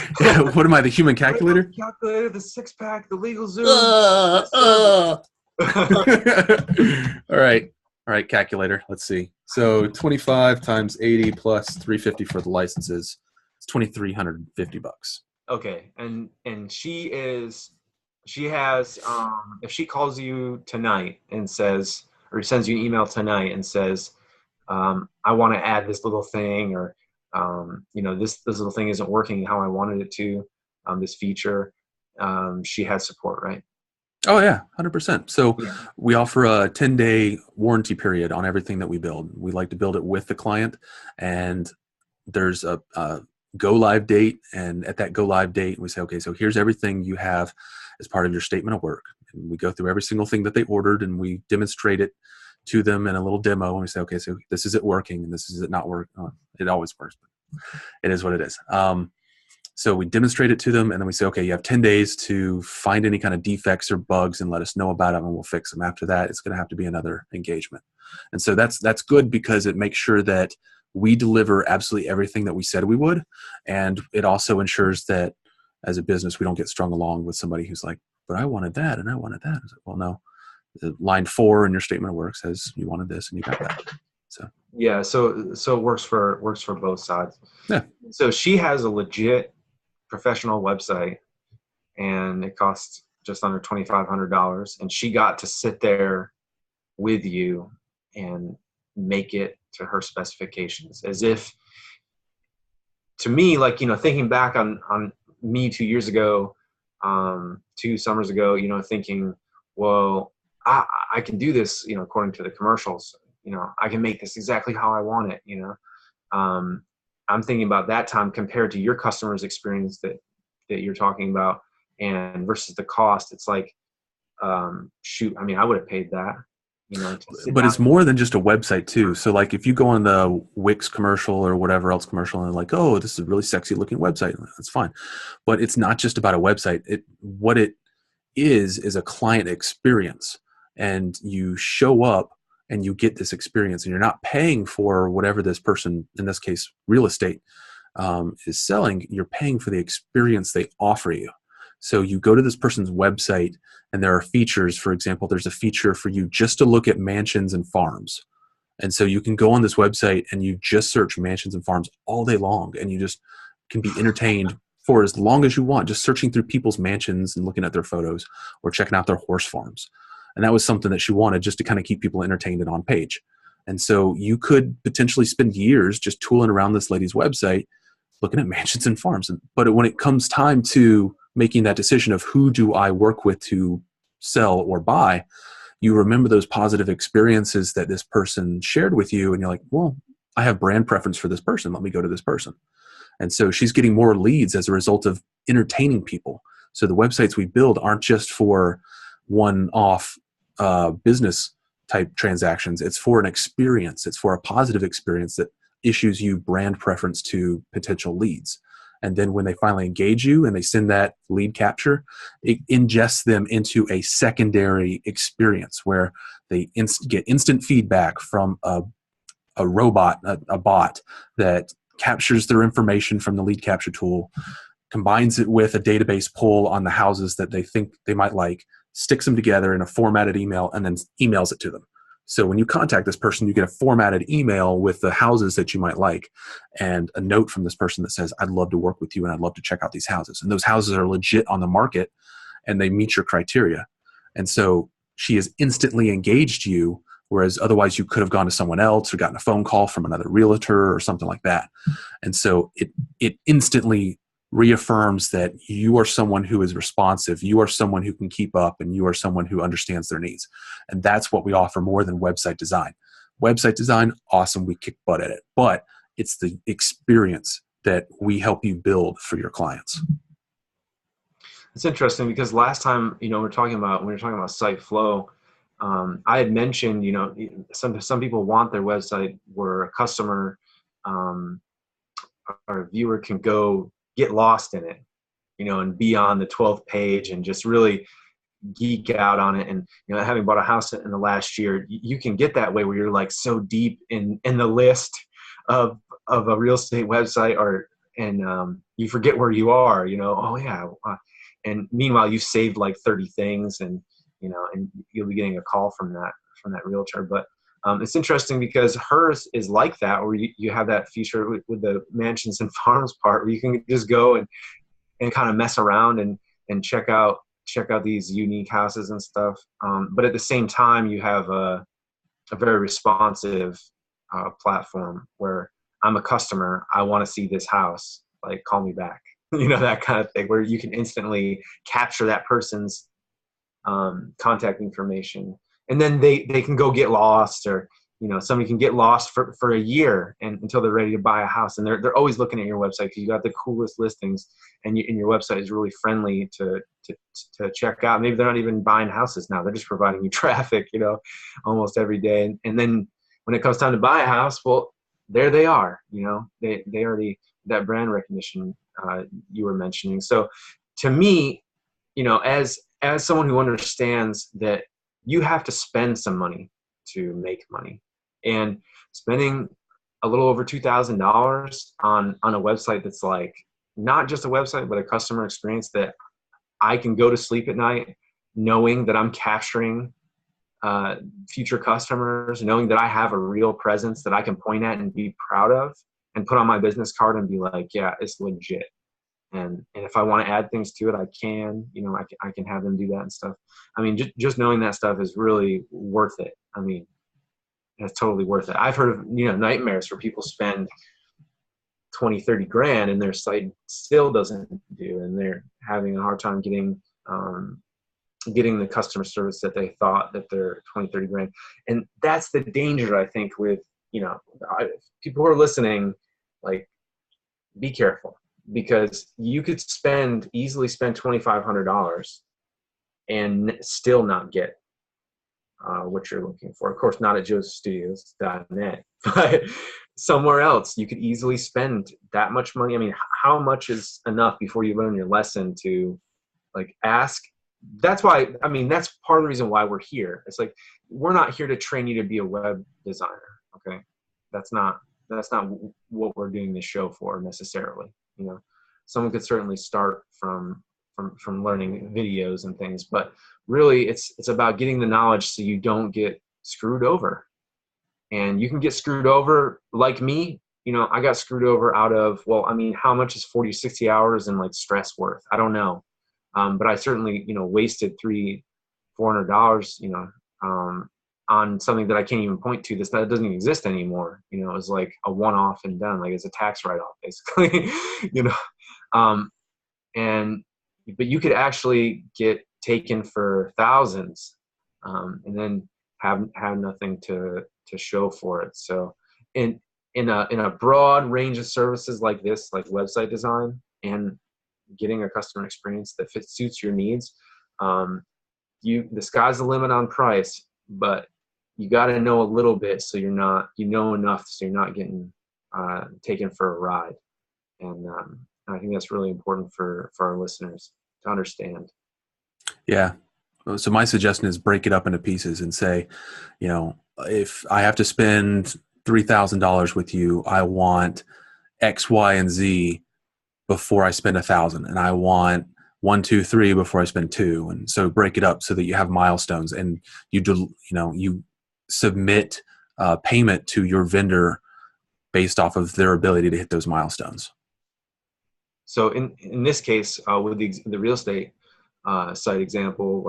What am I, the human calculator? The calculator, the 6-pack, the legal Zoom. All right. All right, calculator. Let's see. So 25 times 80 plus 350 for the licenses. It's $2,350. Okay. And she has if she calls you tonight and says, or sends you an email tonight and says, I want to add this little thing, or this little thing isn't working how I wanted it to, this feature, she has support, right? Oh yeah, 100%. So we offer a 10-day warranty period on everything that we build. We like to build it with the client, and there's a go live date. And at that go live date, we say, okay, so here's everything you have as part of your statement of work. And we go through every single thing that they ordered, and we demonstrate it to them in a little demo. And we say, okay, so this is it working, and this is it not working. Oh, it always works, but it is what it is. So we demonstrate it to them, and then we say, okay, you have 10 days to find any kind of defects or bugs and let us know about them, and we'll fix them. After that, it's going to have to be another engagement. And so that's good, because it makes sure that we deliver absolutely everything that we said we would. And it also ensures that as a business, we don't get strung along with somebody who's like, but I wanted that and I wanted that. Like, well, no, line 4 in your statement of work says you wanted this and you got that. So yeah, so it works for both sides. Yeah. So she has a legit professional website, and it costs just under $2,500, and she got to sit there with you and make it to her specifications, as if, to me, like, thinking back on me 2 years ago, 2 summers ago, thinking, well, I can do this, according to the commercials, I can make this exactly how I want it, I'm thinking about that time compared to your customer's experience that you're talking about, and versus the cost. It's like, shoot, I mean, I would have paid that, But it's more than just a website too. So like if you go on the Wix commercial or whatever else commercial and like, oh, this is a really sexy looking website, that's fine. But it's not just about a website. What it is a client experience, and you show up and you get this experience, and you're not paying for whatever this person, in this case, real estate, is selling. You're paying for the experience they offer you. So you go to this person's website, and there are features. For example, there's a feature for you just to look at mansions and farms. And so you can go on this website and you just search mansions and farms all day long, and you just can be entertained for as long as you want, just searching through people's mansions and looking at their photos or checking out their horse farms. And that was something that she wanted, just to kind of keep people entertained and on page. And so you could potentially spend years just tooling around this lady's website, looking at mansions and farms. But when it comes time to making that decision of who do I work with to sell or buy, you remember those positive experiences that this person shared with you, and you're like, well, I have brand preference for this person. Let me go to this person. And so she's getting more leads as a result of entertaining people. So the websites we build aren't just for one-off business type transactions. It's for an experience. It's for a positive experience that issues you brand preference to potential leads. And then when they finally engage you and they send that lead capture, it ingests them into a secondary experience where they get instant feedback from a robot, a bot that captures their information from the lead capture tool, combines it with a database pull on the houses that they think they might like, sticks them together in a formatted email, and then emails it to them. So when you contact this person, you get a formatted email with the houses that you might like, and a note from this person that says, I'd love to work with you and I'd love to check out these houses. And those houses are legit on the market and they meet your criteria. And so she has instantly engaged you, whereas otherwise you could have gone to someone else or gotten a phone call from another realtor or something like that. And so it instantly reaffirms that you are someone who is responsive, you are someone who can keep up, and you are someone who understands their needs. And that's what we offer more than website design. Website design, awesome, we kick butt at it, but it's the experience that we help you build for your clients. It's interesting because last time, when we were talking about site flow, I had mentioned, some people want their website where a customer um, our viewer can go get lost in it, and be on the 12th page and just really geek out on it. And having bought a house in the last year, you can get that way where you're like so deep in the list of a real estate website, and you forget where you are. Oh yeah, and meanwhile you saved like 30 things, and and you'll be getting a call from that realtor. But it's interesting because hers is like that, where you have that feature with the mansions and farms part, where you can just go and kind of mess around and check out these unique houses and stuff. But at the same time, you have a very responsive platform where I'm a customer. I want to see this house. Like, call me back. That kind of thing, where you can instantly capture that person's contact information, and then they can go get lost, or somebody can get lost for a year until they're ready to buy a house, and they're always looking at your website because you got the coolest listings, and your website is really friendly to check out. Maybe they're not even buying houses now; they're just providing you traffic, almost every day. And then when it comes time to buy a house, well, there they are. They already, that brand recognition you were mentioning. So to me, as someone who understands that you have to spend some money to make money, and spending a little over $2,000 on a website that's like not just a website, but a customer experience that I can go to sleep at night knowing that I'm capturing future customers, knowing that I have a real presence that I can point at and be proud of and put on my business card and be like, yeah, it's legit. And if I want to add things to it, I can. I can have them do that and stuff. I mean, just knowing that stuff is really worth it. I mean, it's totally worth it. I've heard of nightmares where people spend 20, 30 grand and their site still doesn't do, and they're having a hard time getting the customer service that they thought that they're 20, 30 grand. And that's the danger, I think, with people who are listening. Like, be careful. Because you could easily spend $2,500 and still not get what you're looking for. Of course, not at joestudios.net, but somewhere else you could easily spend that much money. I mean, how much is enough before you learn your lesson to ask? That's why, that's part of the reason why we're here. It's like, we're not here to train you to be a web designer. Okay. That's not what we're doing this show for necessarily. Someone could certainly start from learning videos and things, but really it's about getting the knowledge so you don't get screwed over. And you can get screwed over like me. I got screwed over out of, how much is 40, 60 hours and stress worth? I don't know. But I certainly, wasted $300-$400, on something that I can't even point to, that doesn't even exist anymore. It was like a one-off and done, like it's a tax write-off basically. But you could actually get taken for thousands, and then have nothing to show for it. So in a broad range of services like this, like website design and getting a customer experience that suits your needs, the sky's the limit on price, but you got to know a little bit so you're not, enough so you're not getting taken for a ride. And I think that's really important for our listeners to understand. Yeah. So my suggestion is break it up into pieces and say, if I have to spend $3,000 with you, I want X, Y, and Z before I spend $1,000, and I want 1, 2, 3 before I spend 2. And so break it up so that you have milestones, and you submit payment to your vendor based off of their ability to hit those milestones. So in this case, with the real estate site example,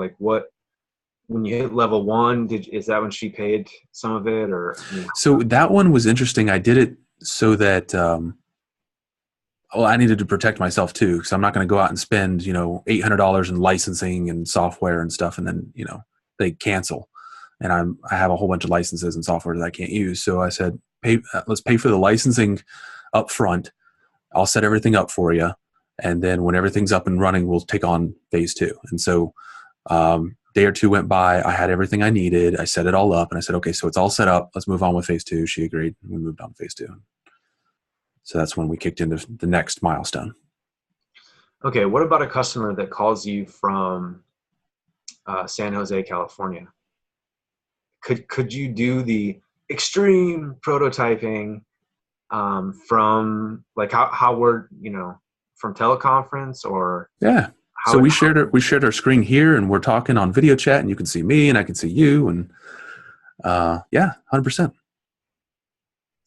when you hit level 1, is that when she paid some of it, or? So that one was interesting. I did it so that, I needed to protect myself too, because I'm not going to go out and spend, $800 in licensing and software and stuff, and then, they cancel. And I have a whole bunch of licenses and software that I can't use. So I said, let's pay for the licensing up front. I'll set everything up for you. And then when everything's up and running, we'll take on phase 2. And so day or two went by. I had everything I needed. I set it all up, and I said, okay, so it's all set up. Let's move on with phase 2. She agreed. We moved on to phase 2. So that's when we kicked into the next milestone. Okay, what about a customer that calls you from San Jose, California? Could you do the extreme prototyping from like how we're from teleconference or Yeah. So we shared our screen here, and we're talking on video chat, and you can see me, and I can see you, and yeah, 100%.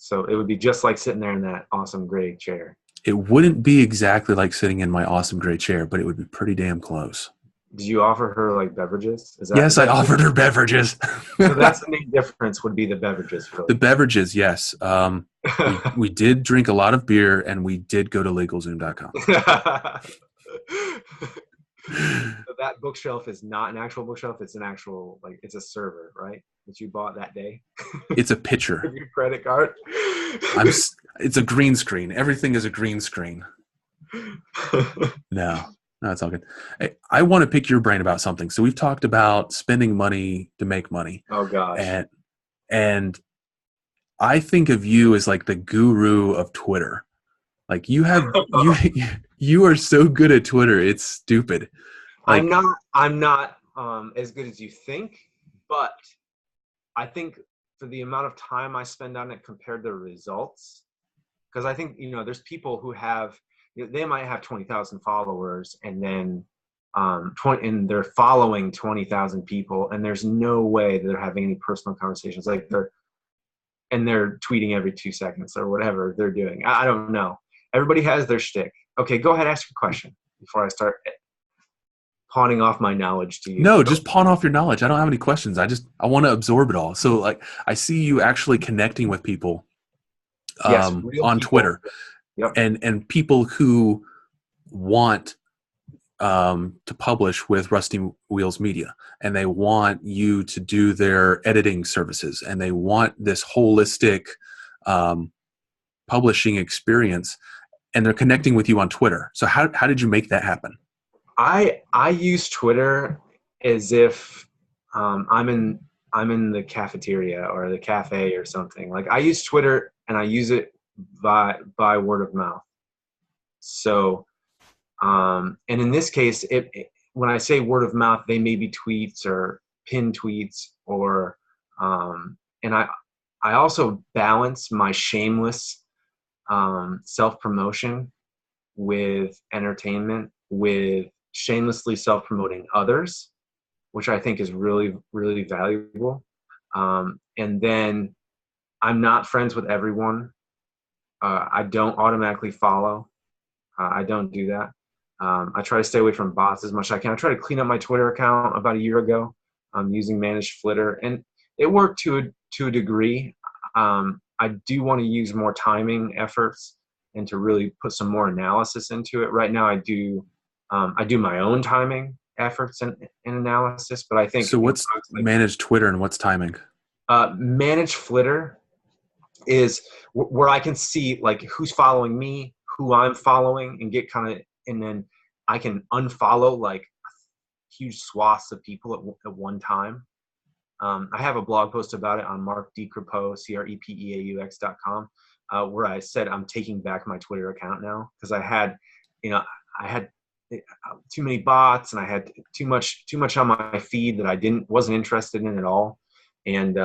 So it would be just like sitting there in that awesome gray chair. It wouldn't be exactly like sitting in my awesome gray chair, but it would be pretty damn close. Did you offer her like beverages? Yes, I offered her beverages. So that's the main difference would be the beverages. Really. The beverages, yes. We did drink a lot of beer, and we did go to LegalZoom.com. So that bookshelf is not an actual bookshelf. It's an actual, like, it's a server, right? That you bought that day. It's a picture. Your credit card. It's a green screen. Everything is a green screen. No, it's all good. I want to pick your brain about something. So we've talked about spending money to make money. Oh gosh. And I think of you as like the guru of Twitter. Like you are so good at Twitter. It's stupid. Like, I'm not as good as you think, but I think for the amount of time I spend on it compared to results, because I think, there's people who have, they might have 20,000 followers and then and they're following 20,000 people, and there's no way they're having any personal conversations. Like they're tweeting every 2 seconds or whatever they're doing. I don't know. Everybody has their shtick. Okay, go ahead, ask your question before I start pawning off my knowledge to you. No, just pawn off your knowledge. I don't have any questions. I want to absorb it all. So like I see you actually connecting with people on people. Twitter. Yep. And people who want to publish with Rusty Wheels Media, and they want you to do their editing services, and they want this holistic publishing experience, and they're connecting with you on Twitter. So how did you make that happen? I use Twitter as if I'm in the cafeteria or the cafe or something. Like I use Twitter and I use it by word of mouth. So and in this case, when I say word of mouth, they may be tweets or pinned tweets or and I also balance my shameless self-promotion with entertainment, with shamelessly self-promoting others, which I think is really, really valuable. And then I'm not friends with everyone. I don't automatically follow. I don't do that. I try to stay away from bots as much as I can. I tried to clean up my Twitter account about a year ago using managed flitter, and it worked to a degree. I do want to use more timing efforts and to really put some more analysis into it. Right now, I do my own timing efforts and analysis, but I think. So what's managed Twitter and what's timing? Managed flitter is where I can see like who's following me, who I'm following, and get and then I can unfollow like huge swaths of people at one time. I have a blog post about it on Mark Decrepeaux, CREPEAUX.com, where I said I'm taking back my Twitter account now because I had too many bots and I had too much on my feed that I wasn't interested in at all. And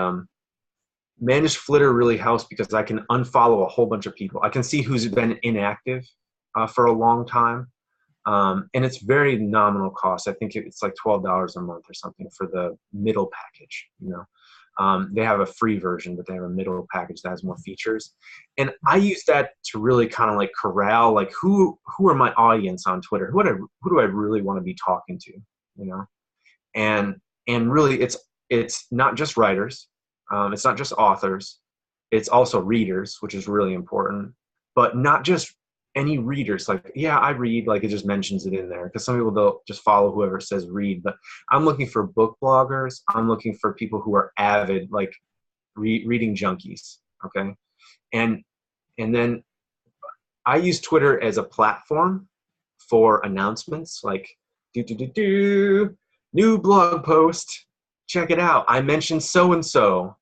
managed flitter really helps because I can unfollow a whole bunch of people. I can see who's been inactive for a long time. And it's very nominal cost. I think it's like $12 a month or something for the middle package. They have a free version, but they have a middle package that has more features. And I use that to really kind of like corral, like who are my audience on Twitter? Who do I really want to be talking to? And really it's not just writers. It's not just authors. It's also readers, which is really important, but not just any readers. Like, yeah, I read, like it just mentions it in there because some people they'll just follow whoever says read, but I'm looking for book bloggers. I'm looking for people who are avid, like reading junkies. Okay. And then I use Twitter as a platform for announcements like new blog post. Check it out. I mentioned so-and-so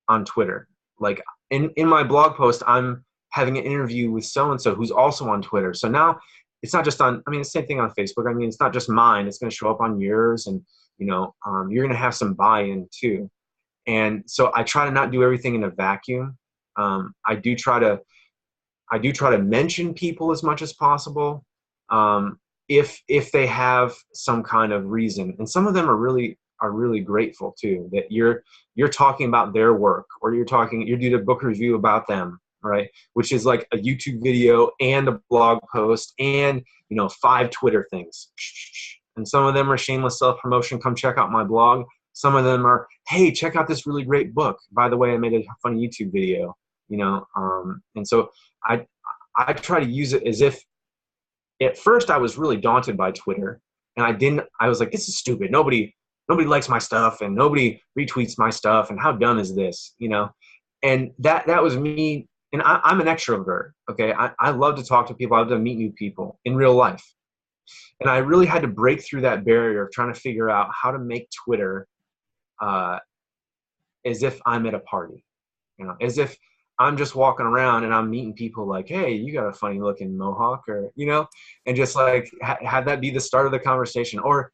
on Twitter. Like in my blog post, I'm having an interview with so-and-so who's also on Twitter. So now it's not just on, I mean, the same thing on Facebook. I mean, it's not just mine. It's going to show up on yours, and, you're going to have some buy-in too. And so I try to not do everything in a vacuum. I do try to mention people as much as possible. If they have some kind of reason, and some of them are really grateful too, that you're talking about their work, or you're doing a book review about them, right? Which is like a YouTube video and a blog post and 5 Twitter things. And some of them are shameless self-promotion. Come check out my blog. Some of them are, hey, check out this really great book. By the way, I made a funny YouTube video. And so I try to use it as if, at first I was really daunted by Twitter, and I was like, this is stupid. Nobody likes my stuff, and nobody retweets my stuff, and how dumb is this, And that was me, and I'm an extrovert, okay? I love to talk to people. I love to meet new people in real life. And I really had to break through that barrier of trying to figure out how to make Twitter as if I'm at a party, as if I'm just walking around and I'm meeting people like, hey, you got a funny looking mohawk, or, and just like have that be the start of the conversation. Or,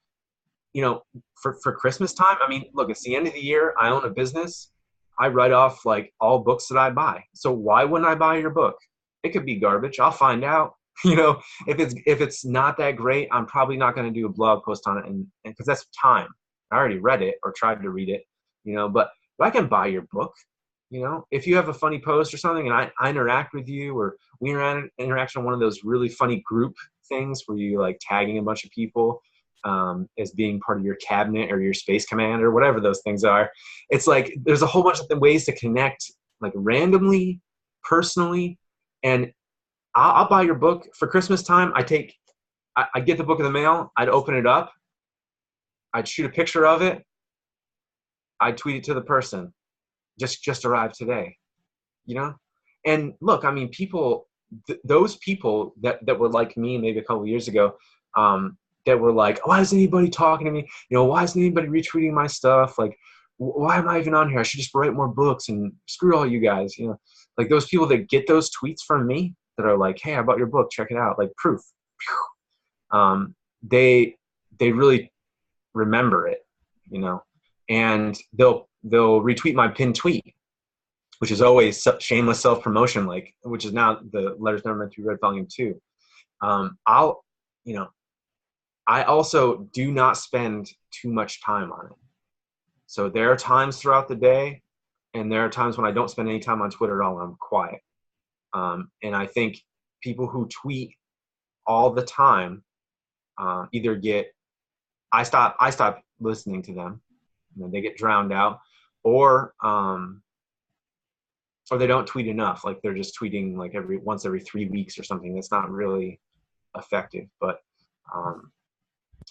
for Christmas time, I mean, look, it's the end of the year. I own a business. I write off like all books that I buy. So why wouldn't I buy your book? It could be garbage. I'll find out. If it's not that great, I'm probably not going to do a blog post on it, and because that's time. I already read it or tried to read it, but I can buy your book. If you have a funny post or something, and I interact with you, or we interact on one of those really funny group things where you like tagging a bunch of people as being part of your cabinet or your space command or whatever those things are. It's like there's a whole bunch of ways to connect, like randomly, personally, and I'll buy your book for Christmas time. I get the book in the mail. I'd open it up. I'd shoot a picture of it. I'd tweet it to the person. Just arrived today, And look, I mean, those people that were like me maybe a couple of years ago, that were like, why isn't anybody talking to me? Why isn't anybody retweeting my stuff? Like, why am I even on here? I should just write more books and screw all you guys. Like those people that get those tweets from me that are like, hey, I bought your book, check it out, like proof. They really remember it, and they'll retweet my pinned tweet, which is always shameless self-promotion, which is now the Letters Never Meant to Be Read Volume 2. I also do not spend too much time on it. So there are times throughout the day, and there are times when I don't spend any time on Twitter at all, and I'm quiet. And I think people who tweet all the time either I stop listening to them. They get drowned out, or they don't tweet enough. Like they're just tweeting like once every 3 weeks or something. That's not really effective. But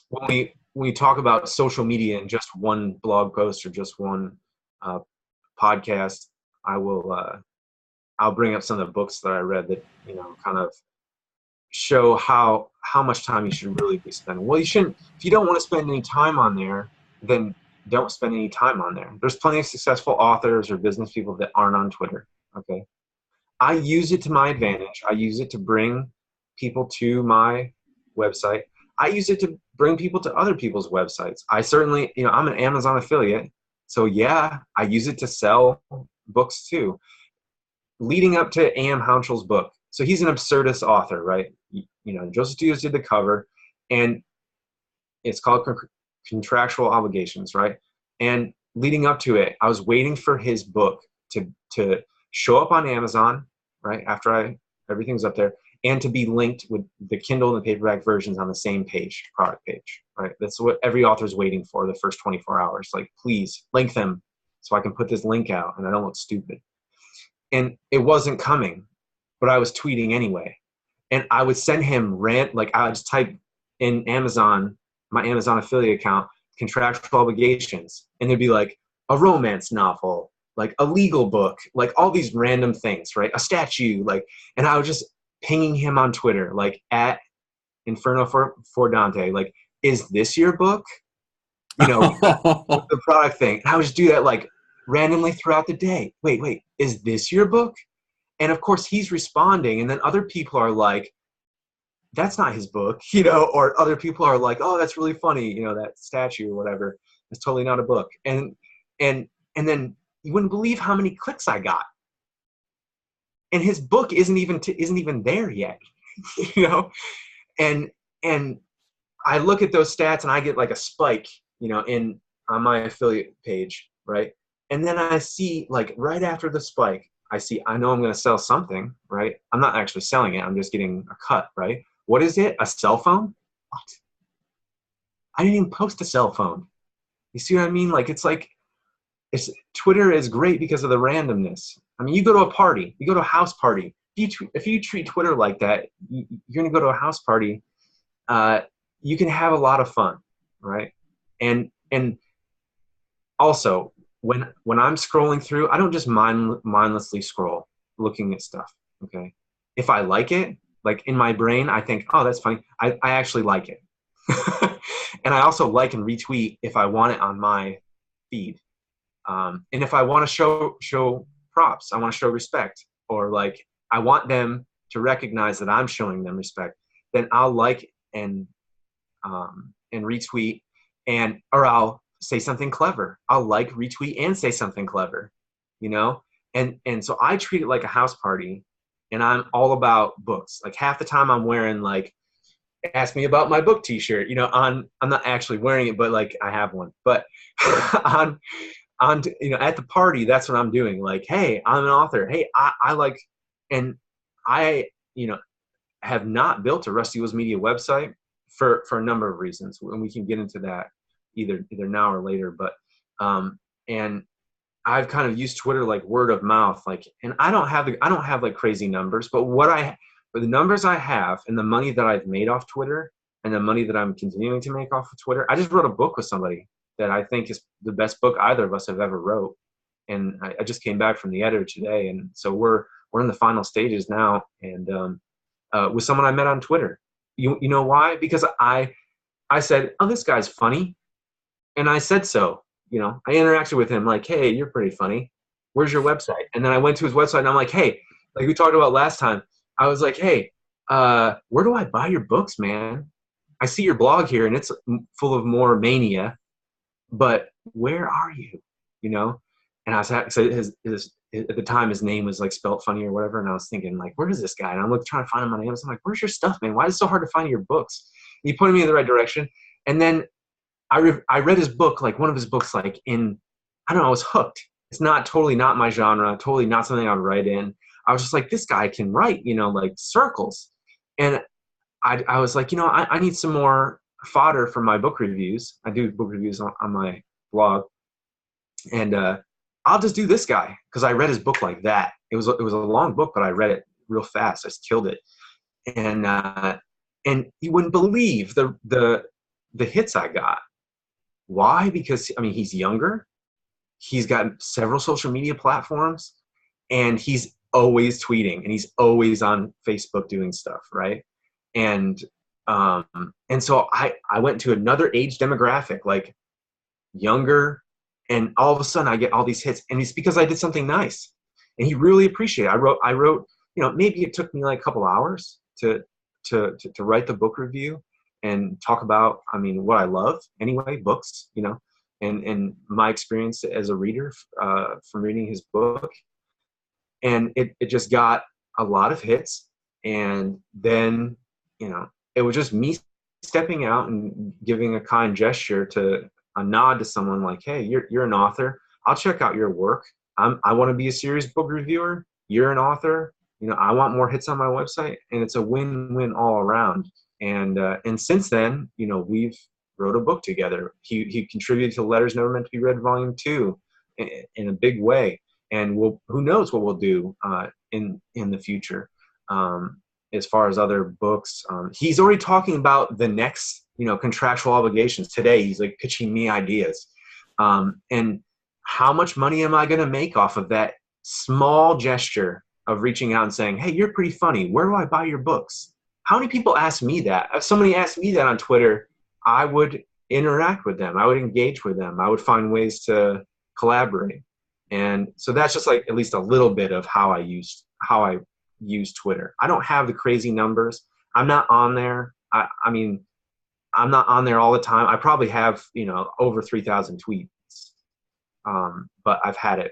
when we talk about social media in just one blog post or just one podcast, I'll bring up some of the books that I read that kind of show how much time you should really be spending. Well, you shouldn't. If you don't want to spend any time on there, then don't spend any time on there. There's plenty of successful authors or business people that aren't on Twitter. Okay, I use it to my advantage. I use it to bring people to my website. I use it to bring people to other people's websites. I certainly, I'm an Amazon affiliate, so yeah, I use it to sell books too. Leading up to A.M. Hounshell's book, so he's an absurdist author, right? Joseph Diaz did the cover, and it's called Contractual Obligations, right? And leading up to it, I was waiting for his book to show up on Amazon, right? After everything's up there, and to be linked with the Kindle and the paperback versions on the same page, product page, right? That's what every author's waiting for the first 24 hours. Like, please link them so I can put this link out and I don't look stupid. And it wasn't coming, but I was tweeting anyway. And I would send him I would just type in my Amazon affiliate account, contractual obligations, and it'd be like a romance novel, like a legal book, like all these random things, right? A statue, and I was just pinging him on Twitter, like at Inferno for Dante, like, is this your book? With the product thing. And I would just do that like randomly throughout the day. Wait, is this your book? And of course he's responding, and then other people are like, that's not his book, you know, or other people are like, oh, that's really funny, you know, that statue or whatever. It's totally not a book. And then you wouldn't believe how many clicks I got. And his book isn't even there yet, you know? And I look at those stats and I get like a spike, you know, on my affiliate page, right? And then I see, like, right after the spike, I know I'm going to sell something, right? I'm not actually selling it. I'm just getting a cut, right? What is it? A cell phone? What? I didn't even post a cell phone. You see what I mean? Like, Twitter is great because of the randomness. I mean, you go to a party, you go to a house party. If you treat Twitter like that, you're going to go to a house party. You can have a lot of fun, right? And also, when I'm scrolling through, I don't just mindlessly scroll looking at stuff, okay? If I like it, like in my brain, I think, oh, that's funny. I actually like it. And I also like and retweet if I want it on my feed. And if I want to show props, I want to show respect, or like I want them to recognize that I'm showing them respect, then I'll like and retweet, or I'll say something clever. I'll like, retweet, and say something clever, you know? And so I treat it like a house party, and I'm all about books. Like half the time I'm wearing like, ask me about my book t-shirt, you know, I'm not actually wearing it, but like I have one. But on you know, at the party, that's what I'm doing. Like, hey, I'm an author. Hey, I like, and I, you know, have not built a Rusty Wheels Media website for a number of reasons, and we can get into that either now or later. But and I've kind of used Twitter like word of mouth, like, and I don't have like crazy numbers, but for the numbers I have and the money that I've made off Twitter and the money that I'm continuing to make off of Twitter, I just wrote a book with somebody that I think is the best book either of us have ever wrote. And I just came back from the editor today, and so we're in the final stages now, and with someone I met on Twitter. You know why? Because I said, oh, this guy's funny, and I said so. You know, I interacted with him like, hey, you're pretty funny. Where's your website? And then I went to his website, and I'm like, hey, like we talked about last time, I was like, hey, where do I buy your books, man? I see your blog here, and it's full of more mania, but where are you? You know? And I was so at the time his name was like spelt funny or whatever, and I was thinking like, where is this guy? And I'm trying to find him on Amazon. I'm like, where's your stuff, man? Why is it so hard to find your books? And he pointed me in the right direction, and then I read his book, like one of his books, like in, I don't know, I was hooked. It's totally not my genre, totally not something I would write in. I was just like, this guy can write, you know, like circles. And I was like, you know, I need some more fodder for my book reviews. I do book reviews on my blog. And I'll just do this guy, because I read his book like that. It was a long book, but I read it real fast. I just killed it. And you wouldn't believe the hits I got. Why? Because, I mean, he's younger. He's got several social media platforms, and he's always tweeting, and he's always on Facebook doing stuff, right? And so I went to another age demographic, like younger, and all of a sudden I get all these hits, and it's because I did something nice, and he really appreciated it. I wrote, you know, maybe it took me like a couple hours to write the book review and talk about, I mean, what I love anyway, books, you know, and my experience as a reader from reading his book. And it just got a lot of hits. And then, you know, it was just me stepping out and giving a kind gesture, to a nod to someone like, hey, you're an author. I'll check out your work. I want to be a serious book reviewer. You're an author. You know, I want more hits on my website, and it's a win-win all around. And since then, you know, we've wrote a book together. He contributed to Letters Never Meant to Be Read Volume 2 in a big way. And who knows what we'll do in the future as far as other books. He's already talking about the next, you know, contractual obligations. Today, he's like pitching me ideas. And how much money am I going to make off of that small gesture of reaching out and saying, hey, you're pretty funny. Where do I buy your books? How many people ask me that? If somebody asked me that on Twitter, I would interact with them. I would engage with them. I would find ways to collaborate. And so that's just like at least a little bit of how I how I use Twitter. I don't have the crazy numbers. I'm not on there. I mean, I'm not on there all the time. I probably have, over 3,000 tweets. But I've had it,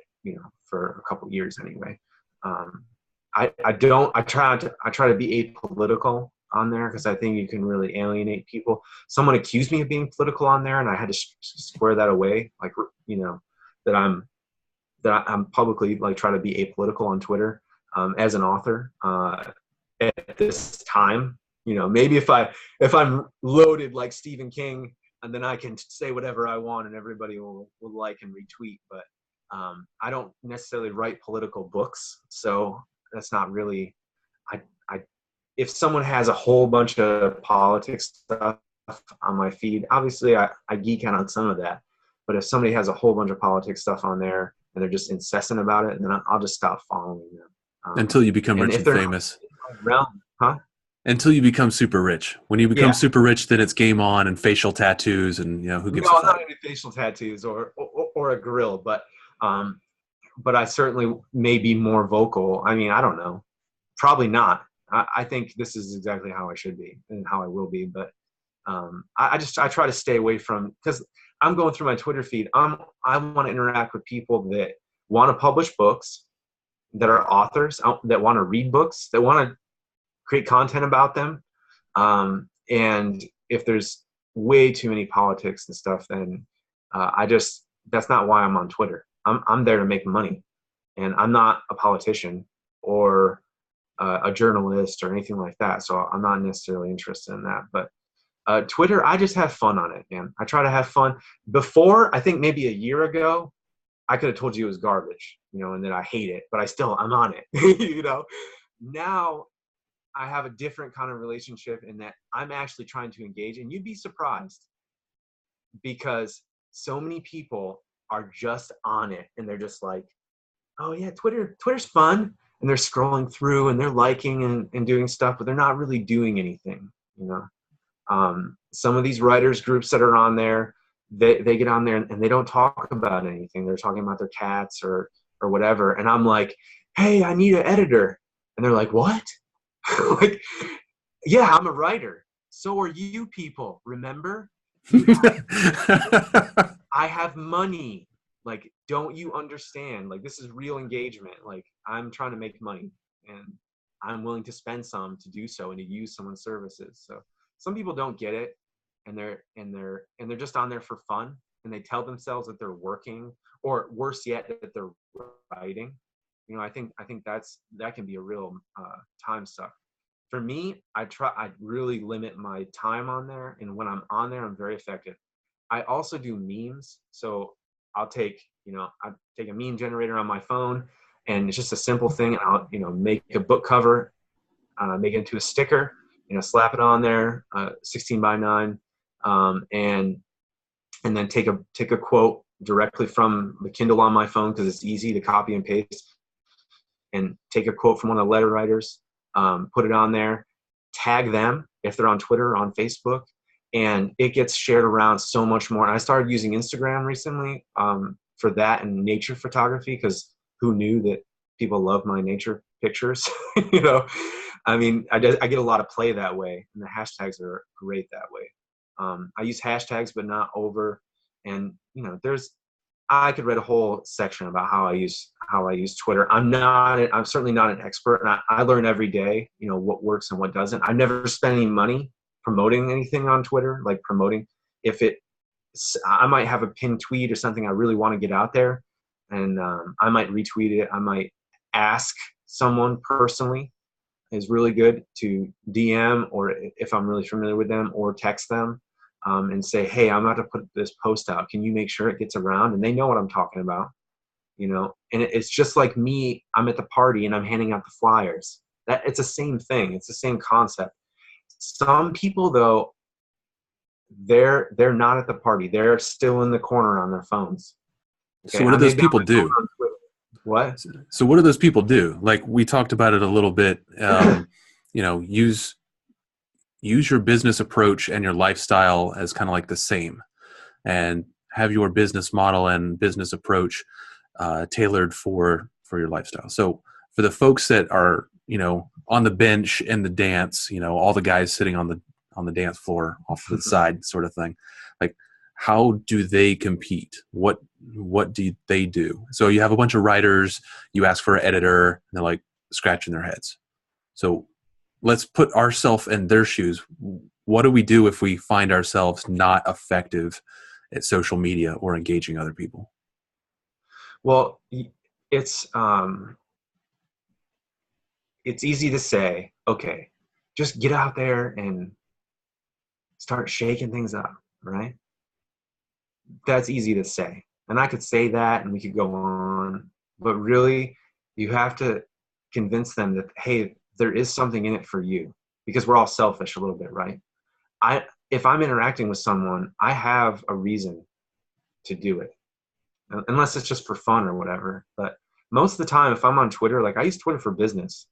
for a couple years anyway. I try to be apolitical on there because I think you can really alienate people. Someone accused me of being political on there, and I had to square that away. Like, that I'm publicly like try to be apolitical on Twitter as an author at this time. Maybe if I'm loaded like Stephen King, and then I can say whatever I want and everybody will like and retweet. But I don't necessarily write political books, so that's not really. If someone has a whole bunch of politics stuff on my feed, obviously I geek out on some of that. But if somebody has a whole bunch of politics stuff on there and they're just incessant about it, then I'll just stop following them. Until you become rich and famous. Huh? Until you become super rich. When you become super rich, then it's game on and facial tattoos and who gives a fuck? No, not any facial tattoos or a grill, but I certainly may be more vocal. I mean, I don't know. Probably not. I think this is exactly how I should be and how I will be. But I try to stay away from, because I'm going through my Twitter feed. I want to interact with people that want to publish books, that are authors, that want to read books, that want to create content about them. And if there's way too many politics and stuff, then that's not why I'm on Twitter. I'm there to make money, and I'm not a politician or a journalist or anything like that. So I'm not necessarily interested in that. But Twitter, I just have fun on it, man. I try to have fun. Before, I think maybe a year ago, I could have told you it was garbage, and that I hate it, but I'm on it, Now I have a different kind of relationship in that I'm actually trying to engage, and you'd be surprised because so many people are just on it, and they're just like, oh yeah, Twitter's fun. And they're scrolling through and they're liking and doing stuff, but they're not really doing anything, Some of these writers groups that are on there, they get on there and they don't talk about anything. They're talking about their cats or whatever. And I'm like, hey, I need an editor. And they're like, what? Like, yeah, I'm a writer. So are you people, remember? I have money. Like, don't you understand? Like, this is real engagement. Like, I'm trying to make money, and I'm willing to spend some to do so and to use someone's services. So some people don't get it, and they're just on there for fun, and they tell themselves that they're working, or worse yet, that they're writing. I think that can be a real time suck. For me, I really limit my time on there, and when I'm on there, I'm very effective. I also do memes, so I'll take a meme generator on my phone, and it's just a simple thing. I'll, make a book cover, make it into a sticker, slap it on there, 16 by 9, and then take a quote directly from the Kindle on my phone, because it's easy to copy and paste, and take a quote from one of the letter writers, put it on there, tag them if they're on Twitter or on Facebook, and it gets shared around so much more. And I started using Instagram recently for that and nature photography, because who knew that people love my nature pictures? I mean, I get a lot of play that way, and the hashtags are great that way. I use hashtags, but not over. And I could read a whole section about how I use Twitter. I'm certainly not an expert, and I learn every day, what works and what doesn't. I've never spent any money promoting anything on Twitter, like promoting. I might have a pinned tweet or something I really want to get out there, and I might retweet it. I might ask someone personally, is really good, to DM, or if I'm really familiar with them, or text them and say, hey, I'm about to put this post out. Can you make sure it gets around? And they know what I'm talking about, and it's just like me. I'm at the party and I'm handing out the flyers. It's the same thing. It's the same concept. Some people, though, they're not at the party. They're still in the corner on their phones. Okay? So what do those people do? What? So what do those people do? Like, we talked about it a little bit. Use your business approach and your lifestyle as kind of like the same, and have your business model and business approach tailored for your lifestyle. So for the folks that are, on the bench in the dance, all the guys sitting on the dance floor off to the side sort of thing, like, how do they compete? What do they do? So you have a bunch of writers, you ask for an editor, and they're like scratching their heads. So let's put ourselves in their shoes. What do we do if we find ourselves not effective at social media or engaging other people? Well, it's easy to say, okay, just get out there and start shaking things up, right? That's easy to say. And I could say that and we could go on, but really you have to convince them that, hey, there is something in it for you, because we're all selfish a little bit, right? If I'm interacting with someone, I have a reason to do it, unless it's just for fun or whatever. But most of the time, if I'm on Twitter, like I use Twitter for business.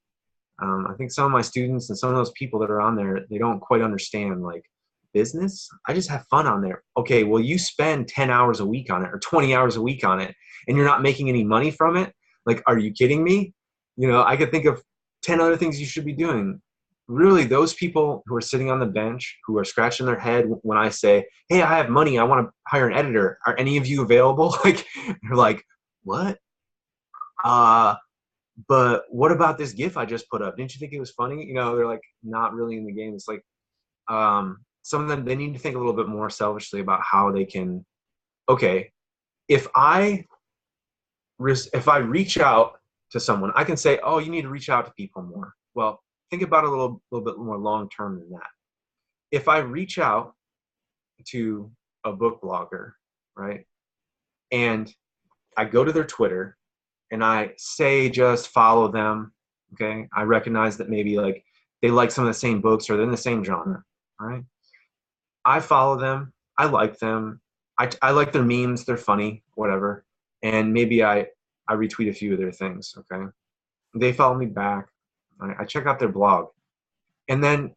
I think some of my students and some of those people that are on there, they don't quite understand, like, business. I just have fun on there. Okay, well, you spend 10 hours a week on it or 20 hours a week on it, and you're not making any money from it. Like, are you kidding me? I could think of 10 other things you should be doing. Really, those people who are sitting on the bench, who are scratching their head when I say, hey, I have money, I want to hire an editor, are any of you available? Like, they're like, what? But what about this GIF I just put up? Didn't you think it was funny? They're like not really in the game. It's like, some of them, they need to think a little bit more selfishly about how they can, okay, if I reach out to someone, I can say, oh, you need to reach out to people more. Well, think about it a little bit more long-term than that. If I reach out to a book blogger, right, and I go to their Twitter and I say, just follow them, okay, I recognize that maybe like they like some of the same books or they're in the same genre, all right? I follow them, I like them, I like their memes, they're funny, whatever, and maybe I retweet a few of their things, okay? They follow me back, I check out their blog, and then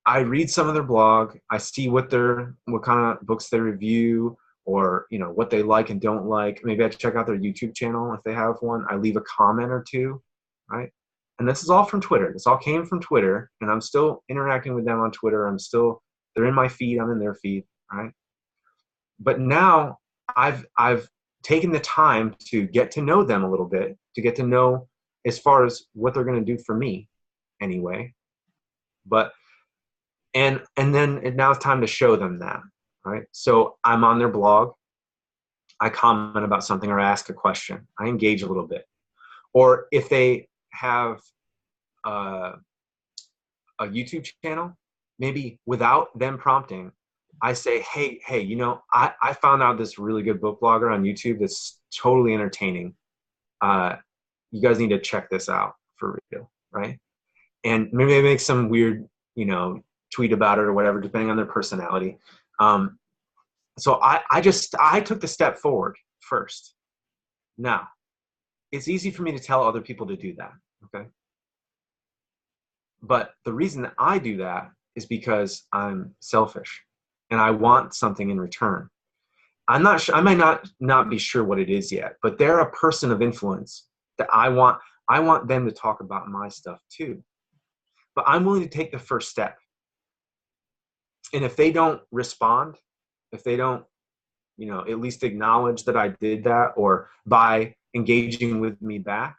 I read some of their blog, I see what kind of books they review, or what they like and don't like. Maybe I check out their YouTube channel if they have one. I leave a comment or two, right? And this is all from Twitter. This all came from Twitter, and I'm still interacting with them on Twitter. They're in my feed, I'm in their feed, right? But now I've taken the time to get to know them a little bit, to get to know as far as what they're going to do for me anyway. But and then now it's time to show them that, right? So I'm on their blog, I comment about something or ask a question, I engage a little bit. Or if they have a YouTube channel, maybe without them prompting, I say, hey, I found out this really good book blogger on YouTube that's totally entertaining. You guys need to check this out for real, right? And maybe they make some weird, tweet about it or whatever, depending on their personality. So I took the step forward first. Now, it's easy for me to tell other people to do that, okay? But the reason that I do that is because I'm selfish and I want something in return. I'm not sure, I might not be sure what it is yet, but they're a person of influence that I want them to talk about my stuff too. But I'm willing to take the first step. And if they don't respond, if they don't, at least acknowledge that I did that, or by engaging with me back,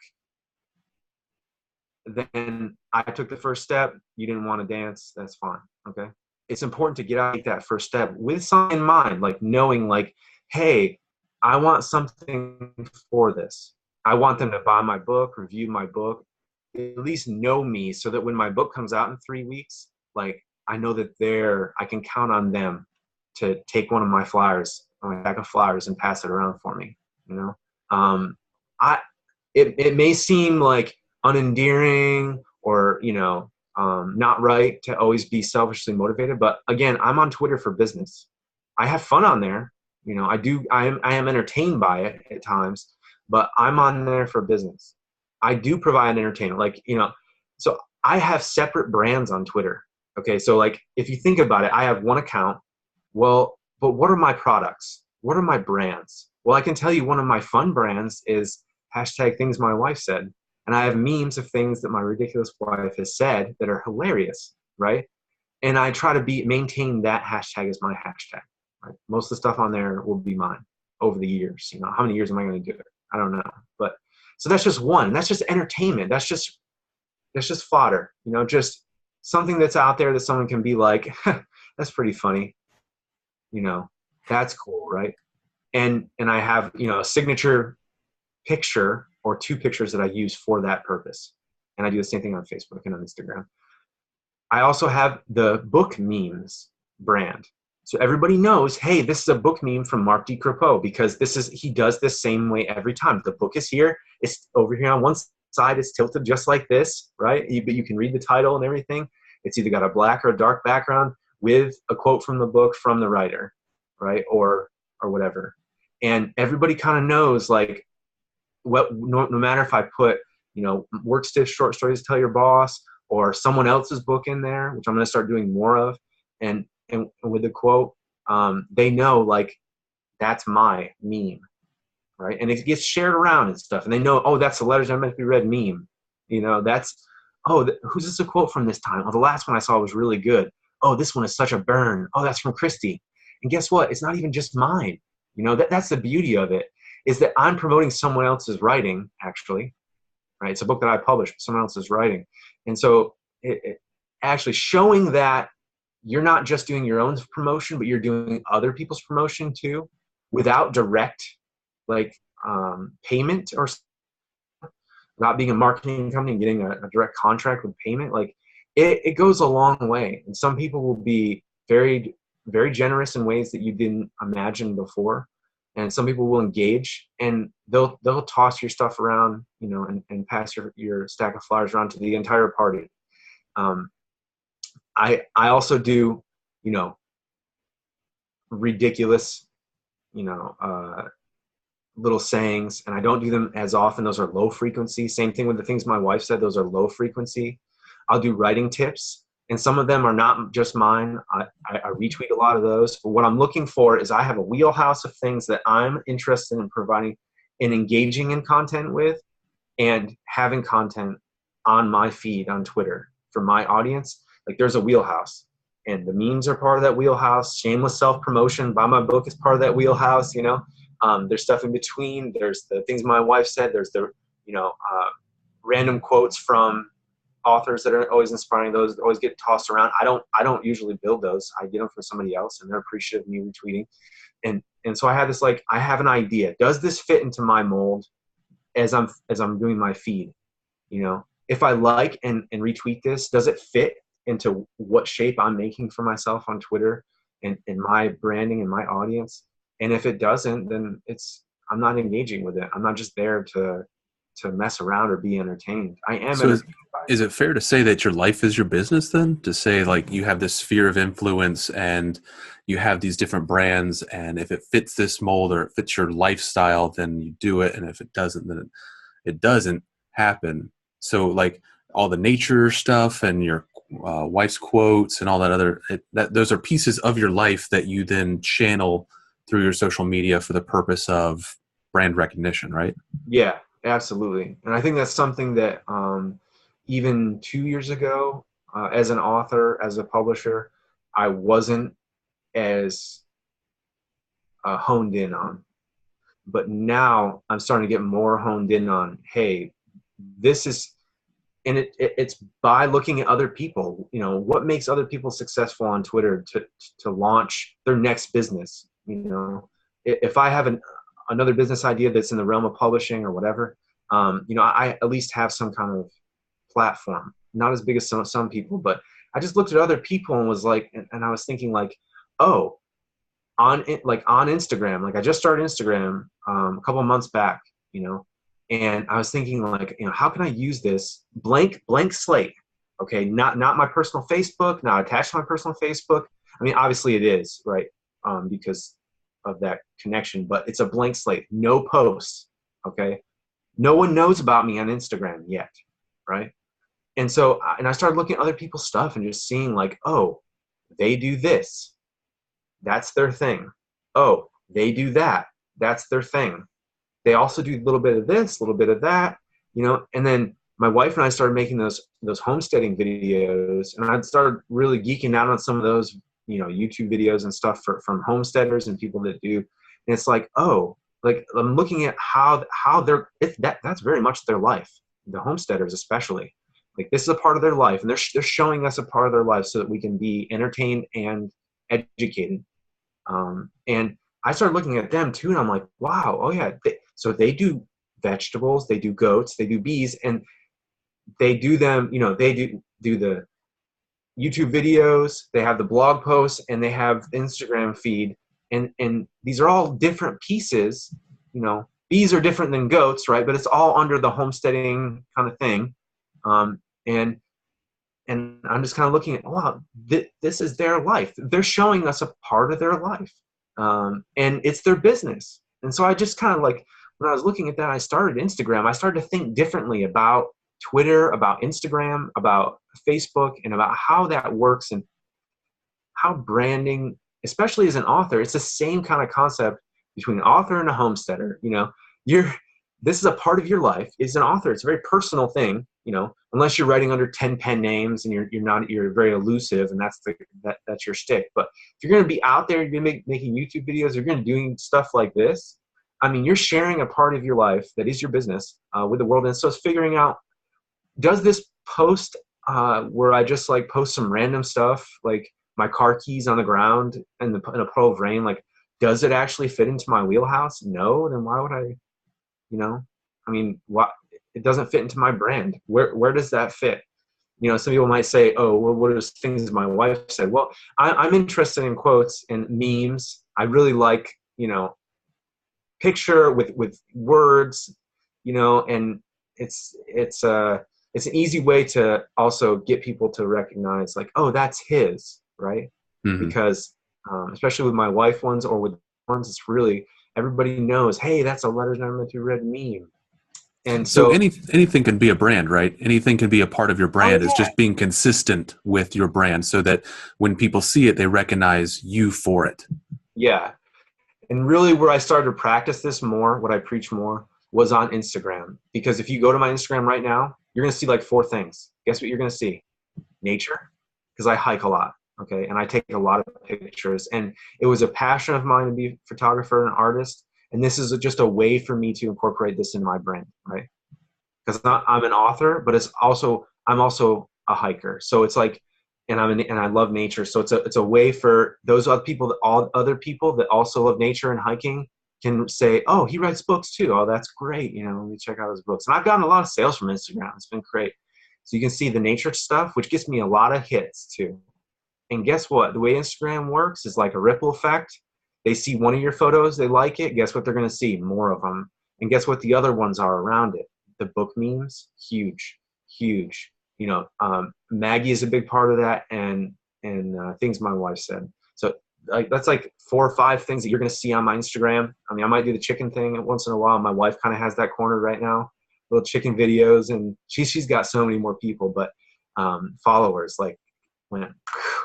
then I took the first step. You didn't want to dance, that's fine, okay? It's important to get out, take that first step with something in mind, like knowing, like, hey, I want something for this. I want them to buy my book, review my book, at least know me, so that when my book comes out in 3 weeks, like, I know that I can count on them to take one of my flyers, my pack of flyers, and pass it around for me. It may seem like unendearing or not right to always be selfishly motivated, but again, I'm on Twitter for business. I have fun on there. I am entertained by it at times, but I'm on there for business. I do provide entertainment, so I have separate brands on Twitter. Okay, so like if you think about it, I have one account. Well, but what are my products? What are my brands? Well, I can tell you one of my fun brands is #things my wife said. And I have memes of things that my ridiculous wife has said that are hilarious, right? And I try to maintain that hashtag as my hashtag. Right? Most of the stuff on there will be mine over the years. You know, how many years am I going to do it? I don't know. But so that's just one. That's just entertainment. That's just fodder. You know, just something that's out there that someone can be like, that's pretty funny. You know, that's cool, right? And I have, you know, a signature picture or two pictures that I use for that purpose. And I do the same thing on Facebook and on Instagram. I also have the book memes brand. So everybody knows, hey, this is a book meme from Mark D. Crepeau, because he does this same way every time. The book is here. It's over here on one side. It's tilted just like this, right? But you can read the title and everything. It's either got a black or a dark background with a quote from the book from the writer, right? Or whatever. And everybody kind of knows, like, no matter if I put, you know, work stiff short stories to tell your boss, or someone else's book in there, which I'm going to start doing more of, and with the quote, they know, like, that's my meme, right? And it gets shared around and stuff, and they know, oh, that's the Letters That Meant to Be Read meme. You know, that's, oh, who's this a quote from this time? Oh, the last one I saw was really good. Oh, this one is such a burn. Oh, that's from Christy. And guess what? It's not even just mine. You know, that's the beauty of it, is that I'm promoting someone else's writing, actually, right? It's a book that I published, someone else's writing. And so it actually showing that you're not just doing your own promotion, but you're doing other people's promotion too, without direct, like, payment, or not being a marketing company and getting a direct contract with payment. Like, it goes a long way. And some people will be very, very generous in ways that you didn't imagine before. And some people will engage, and they'll toss your stuff around, you know, and pass your stack of flyers around to the entire party. I also do, you know, ridiculous, you know, little sayings, and I don't do them as often. Those are low frequency. Same thing with the things my wife said. Those are low frequency. I'll do writing tips, and some of them are not just mine. I retweet a lot of those. But what I'm looking for is, I have a wheelhouse of things that I'm interested in providing and engaging in content with, and having content on my feed on Twitter for my audience. Like, there's a wheelhouse, and the memes are part of that wheelhouse. Shameless self-promotion by my book is part of that wheelhouse, you know. There's stuff in between. There's the things my wife said. There's the, you know, random quotes from authors that are always inspiring. Those always get tossed around. I don't usually build those. I get them from somebody else, and they're appreciative of me retweeting. And so I had this, like, I have an idea. Does this fit into my mold as I'm doing my feed? You know, if I like and retweet this, does it fit into what shape I'm making for myself on Twitter and my branding and my audience? And if it doesn't, then I'm not engaging with it. I'm not just there to mess around or be entertained. I am so entertained. Is it fair to say that your life is your business then? To say, like, you have this sphere of influence and you have these different brands, and if it fits this mold or it fits your lifestyle, then you do it. And if it doesn't, then it doesn't happen. So, like, all the nature stuff and your wife's quotes and all that those are pieces of your life that you then channel through your social media for the purpose of brand recognition, right? Yeah, absolutely. And I think that's something that even 2 years ago, as an author, as a publisher, I wasn't as honed in on. But now I'm starting to get more honed in on, hey, this is, and it's by looking at other people. You know, what makes other people successful on Twitter to launch their next business? You know, if I have another business idea that's in the realm of publishing or whatever, you know, I at least have some kind of platform. Not as big as some people, but I just looked at other people and was like, and I was thinking, like, oh, on Instagram, like, I just started Instagram a couple of months back, you know, and I was thinking, like, you know, how can I use this blank slate? Okay, not my personal Facebook, not attached to my personal Facebook. I mean, obviously it is, right, because of that connection, but it's a blank slate, no posts. Okay, no one knows about me on Instagram yet, right? And so, and I started looking at other people's stuff and just seeing, like, oh, they do this, that's their thing. Oh, they do that, that's their thing. They also do a little bit of this, a little bit of that. And then my wife and I started making those homesteading videos, and I started really geeking out on some of those, YouTube videos and stuff from homesteaders and people that do. And it's like, oh, like I'm looking at how that's very much their life. The homesteaders especially, like this is a part of their life, and they're showing us a part of their life so that we can be entertained and educated. And I started looking at them too, and I'm like, wow, oh yeah. So they do vegetables, they do goats, they do bees, and they do them, they do the YouTube videos, they have the blog posts, and they have the Instagram feed. And these are all different pieces. Bees are different than goats, right? But it's all under the homesteading kind of thing. Um, and and I'm just kind of looking at, wow, this is their life. They're showing us a part of their life, and it's their business. And so I just kind of like, when I was looking at that, I started Instagram. I started to think differently about Twitter, about Instagram, about Facebook, and about how that works and how branding, especially as an author, it's the same kind of concept between an author and a homesteader. This is a part of your life. As an author, it's a very personal thing, unless you're writing under 10 pen names and you're very elusive, and that's your shtick. But if you're going to be out there, you're going to be making YouTube videos, you're going to be doing stuff like this. I mean, you're sharing a part of your life that is your business with the world. And so it's figuring out, does this post where I just like post some random stuff, like my car keys on the ground in a puddle of rain, like, does it actually fit into my wheelhouse? No. Then why would I, I mean, it doesn't fit into my brand. Where does that fit? Some people might say, oh, well, what are things my wife said? Well, I'm interested in quotes and memes. I really like, picture with words, and it's an easy way to also get people to recognize, like, oh, that's his, right? Mm-hmm. Because especially with my wife ones or with ones, it's really, everybody knows, hey, that's a Letters Never Meant to Be Read meme. And So so anything can be a brand, right? Anything can be a part of your oh brand. Is yeah, just being consistent with your brand so that when people see it, they recognize you for it. yeah. And really where I started to practice this more, what I preach more, was on Instagram. Because if you go to my Instagram right now, you're going to see like 4 things. Guess what you're going to see? Nature, because I hike a lot, okay? And I take a lot of pictures. And it was a passion of mine to be a photographer and artist. And this is just a way for me to incorporate this in my brand, right? Because I'm an author, but I'm also a hiker. So it's like, and I love nature. So it's a way for those other people that also love nature and hiking can say, oh, he writes books too. Oh, that's great. Let me check out his books. And I've gotten a lot of sales from Instagram. It's been great. So you can see the nature stuff, which gets me a lot of hits too. And guess what? The way Instagram works is like a ripple effect. They see one of your photos, they like it. Guess what they're going to see? More of them. And guess what the other ones are around it? The book memes, huge, huge. Maggie is a big part of that, and things my wife said. So like that's like 4 or 5 things that you're going to see on my Instagram. I mean, I might do the chicken thing once in a while. My wife kind of has that corner right now, little chicken videos, and she's got so many more people, but followers like went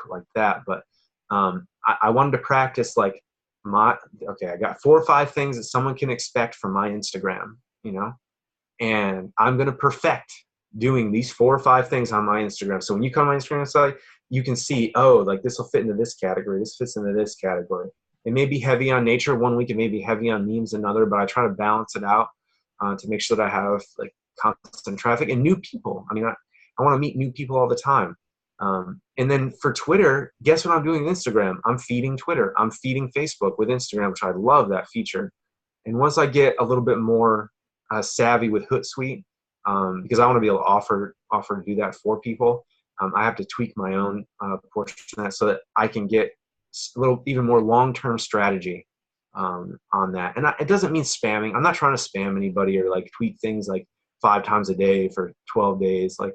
like that. But I wanted to practice like I got 4 or 5 things that someone can expect from my Instagram, and I'm going to perfect doing these 4 or 5 things on my Instagram. So when you come to my Instagram site, you can see, oh, like this will fit into this category. This fits into this category. It may be heavy on nature one week. It may be heavy on memes another, but I try to balance it out to make sure that I have like constant traffic and new people. I mean, I want to meet new people all the time. And then for Twitter, guess what I'm doing with Instagram? I'm feeding Twitter. I'm feeding Facebook with Instagram, which I love that feature. And once I get a little bit more savvy with Hootsuite, because I want to be able to offer to do that for people, I have to tweak my own portion of that so that I can get a little even more long-term strategy on that. And it doesn't mean spamming. I'm not trying to spam anybody or like tweet things like 5 times a day for 12 days. Like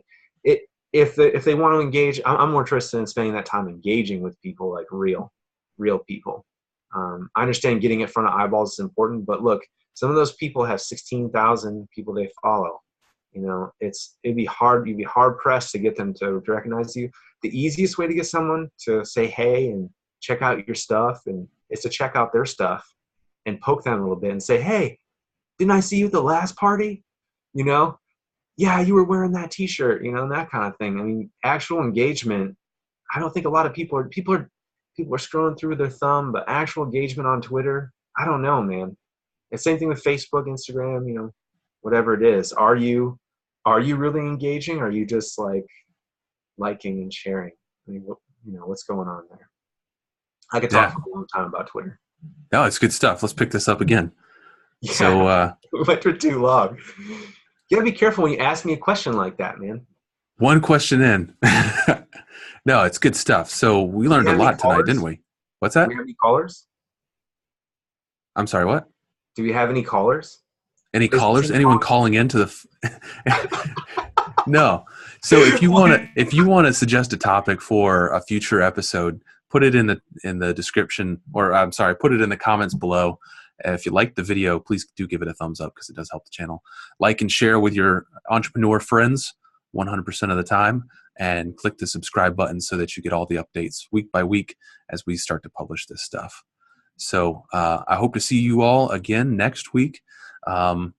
if they want to engage, I'm more interested in spending that time engaging with people, like real people. I understand getting in front of eyeballs is important, but look, some of those people have 16,000 people they follow. You'd be hard pressed to get them to recognize you. The easiest way to get someone to say hey and check out your stuff is to check out their stuff and poke them a little bit and say, hey, didn't I see you at the last party? yeah, you were wearing that T-shirt, and that kind of thing. I mean, actual engagement. I don't think a lot of people are scrolling through their thumb, but actual engagement on Twitter, I don't know, man. The same thing with Facebook, Instagram, whatever it is. Are you really engaging? Or are you just like liking and sharing? I mean, what's going on there? I could talk Yeah. for a long time about Twitter. No, it's good stuff. Let's pick this up again. Yeah, So we went for too long. You gotta be careful when you ask me a question like that, man. one question in. No, it's good stuff. So we Do we learned a have any lot tonight, didn't callers? we? What's Do we that? have any callers? I'm sorry, what? Do we have any callers? Any Is callers? Tim Anyone calling into No. So if you want to suggest a topic for a future episode, put it in the description, or I'm sorry, put it in the comments below. If you like the video, please do give it a thumbs up because it does help the channel. Like and share with your entrepreneur friends 100% of the time, and click the subscribe button so that you get all the updates week by week as we start to publish this stuff. So I hope to see you all again next week. And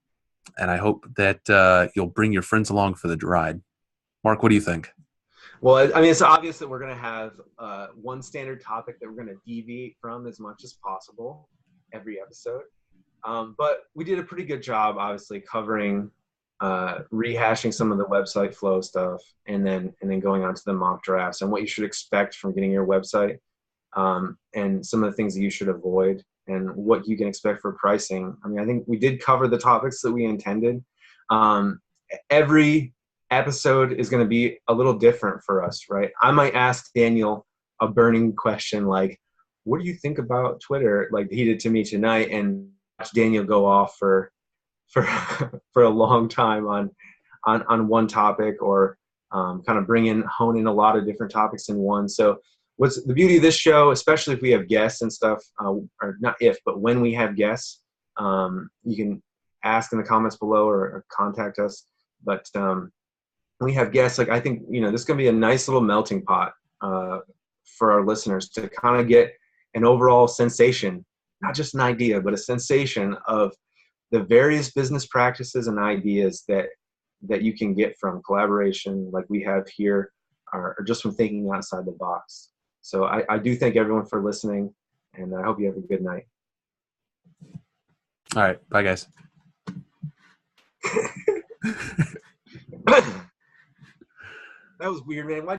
I hope that you'll bring your friends along for the ride. Mark, what do you think? Well, I mean, it's obvious that we're going to have one standard topic that we're going to deviate from as much as possible every episode. But we did a pretty good job, obviously, covering, rehashing some of the website flow stuff, and then going on to the mock drafts and what you should expect from getting your website, and some of the things that you should avoid, and what you can expect for pricing. I mean, I think we did cover the topics that we intended. Every episode is going to be a little different for us, right? I might ask Daniel a burning question like, what do you think about Twitter? Like he did to me tonight, and watch Daniel go off for for a long time on one topic, or kind of hone in a lot of different topics in one. So what's the beauty of this show, especially if we have guests and stuff, or not if, but when we have guests, you can ask in the comments below, or contact us. But when we have guests, like I think, this is going to be a nice little melting pot for our listeners to kind of get an overall sensation, not just an idea, but a sensation of the various business practices and ideas that you can get from collaboration like we have here, or just from thinking outside the box. So I do thank everyone for listening, and I hope you have a good night. All right. Bye, guys. That was weird, man. Why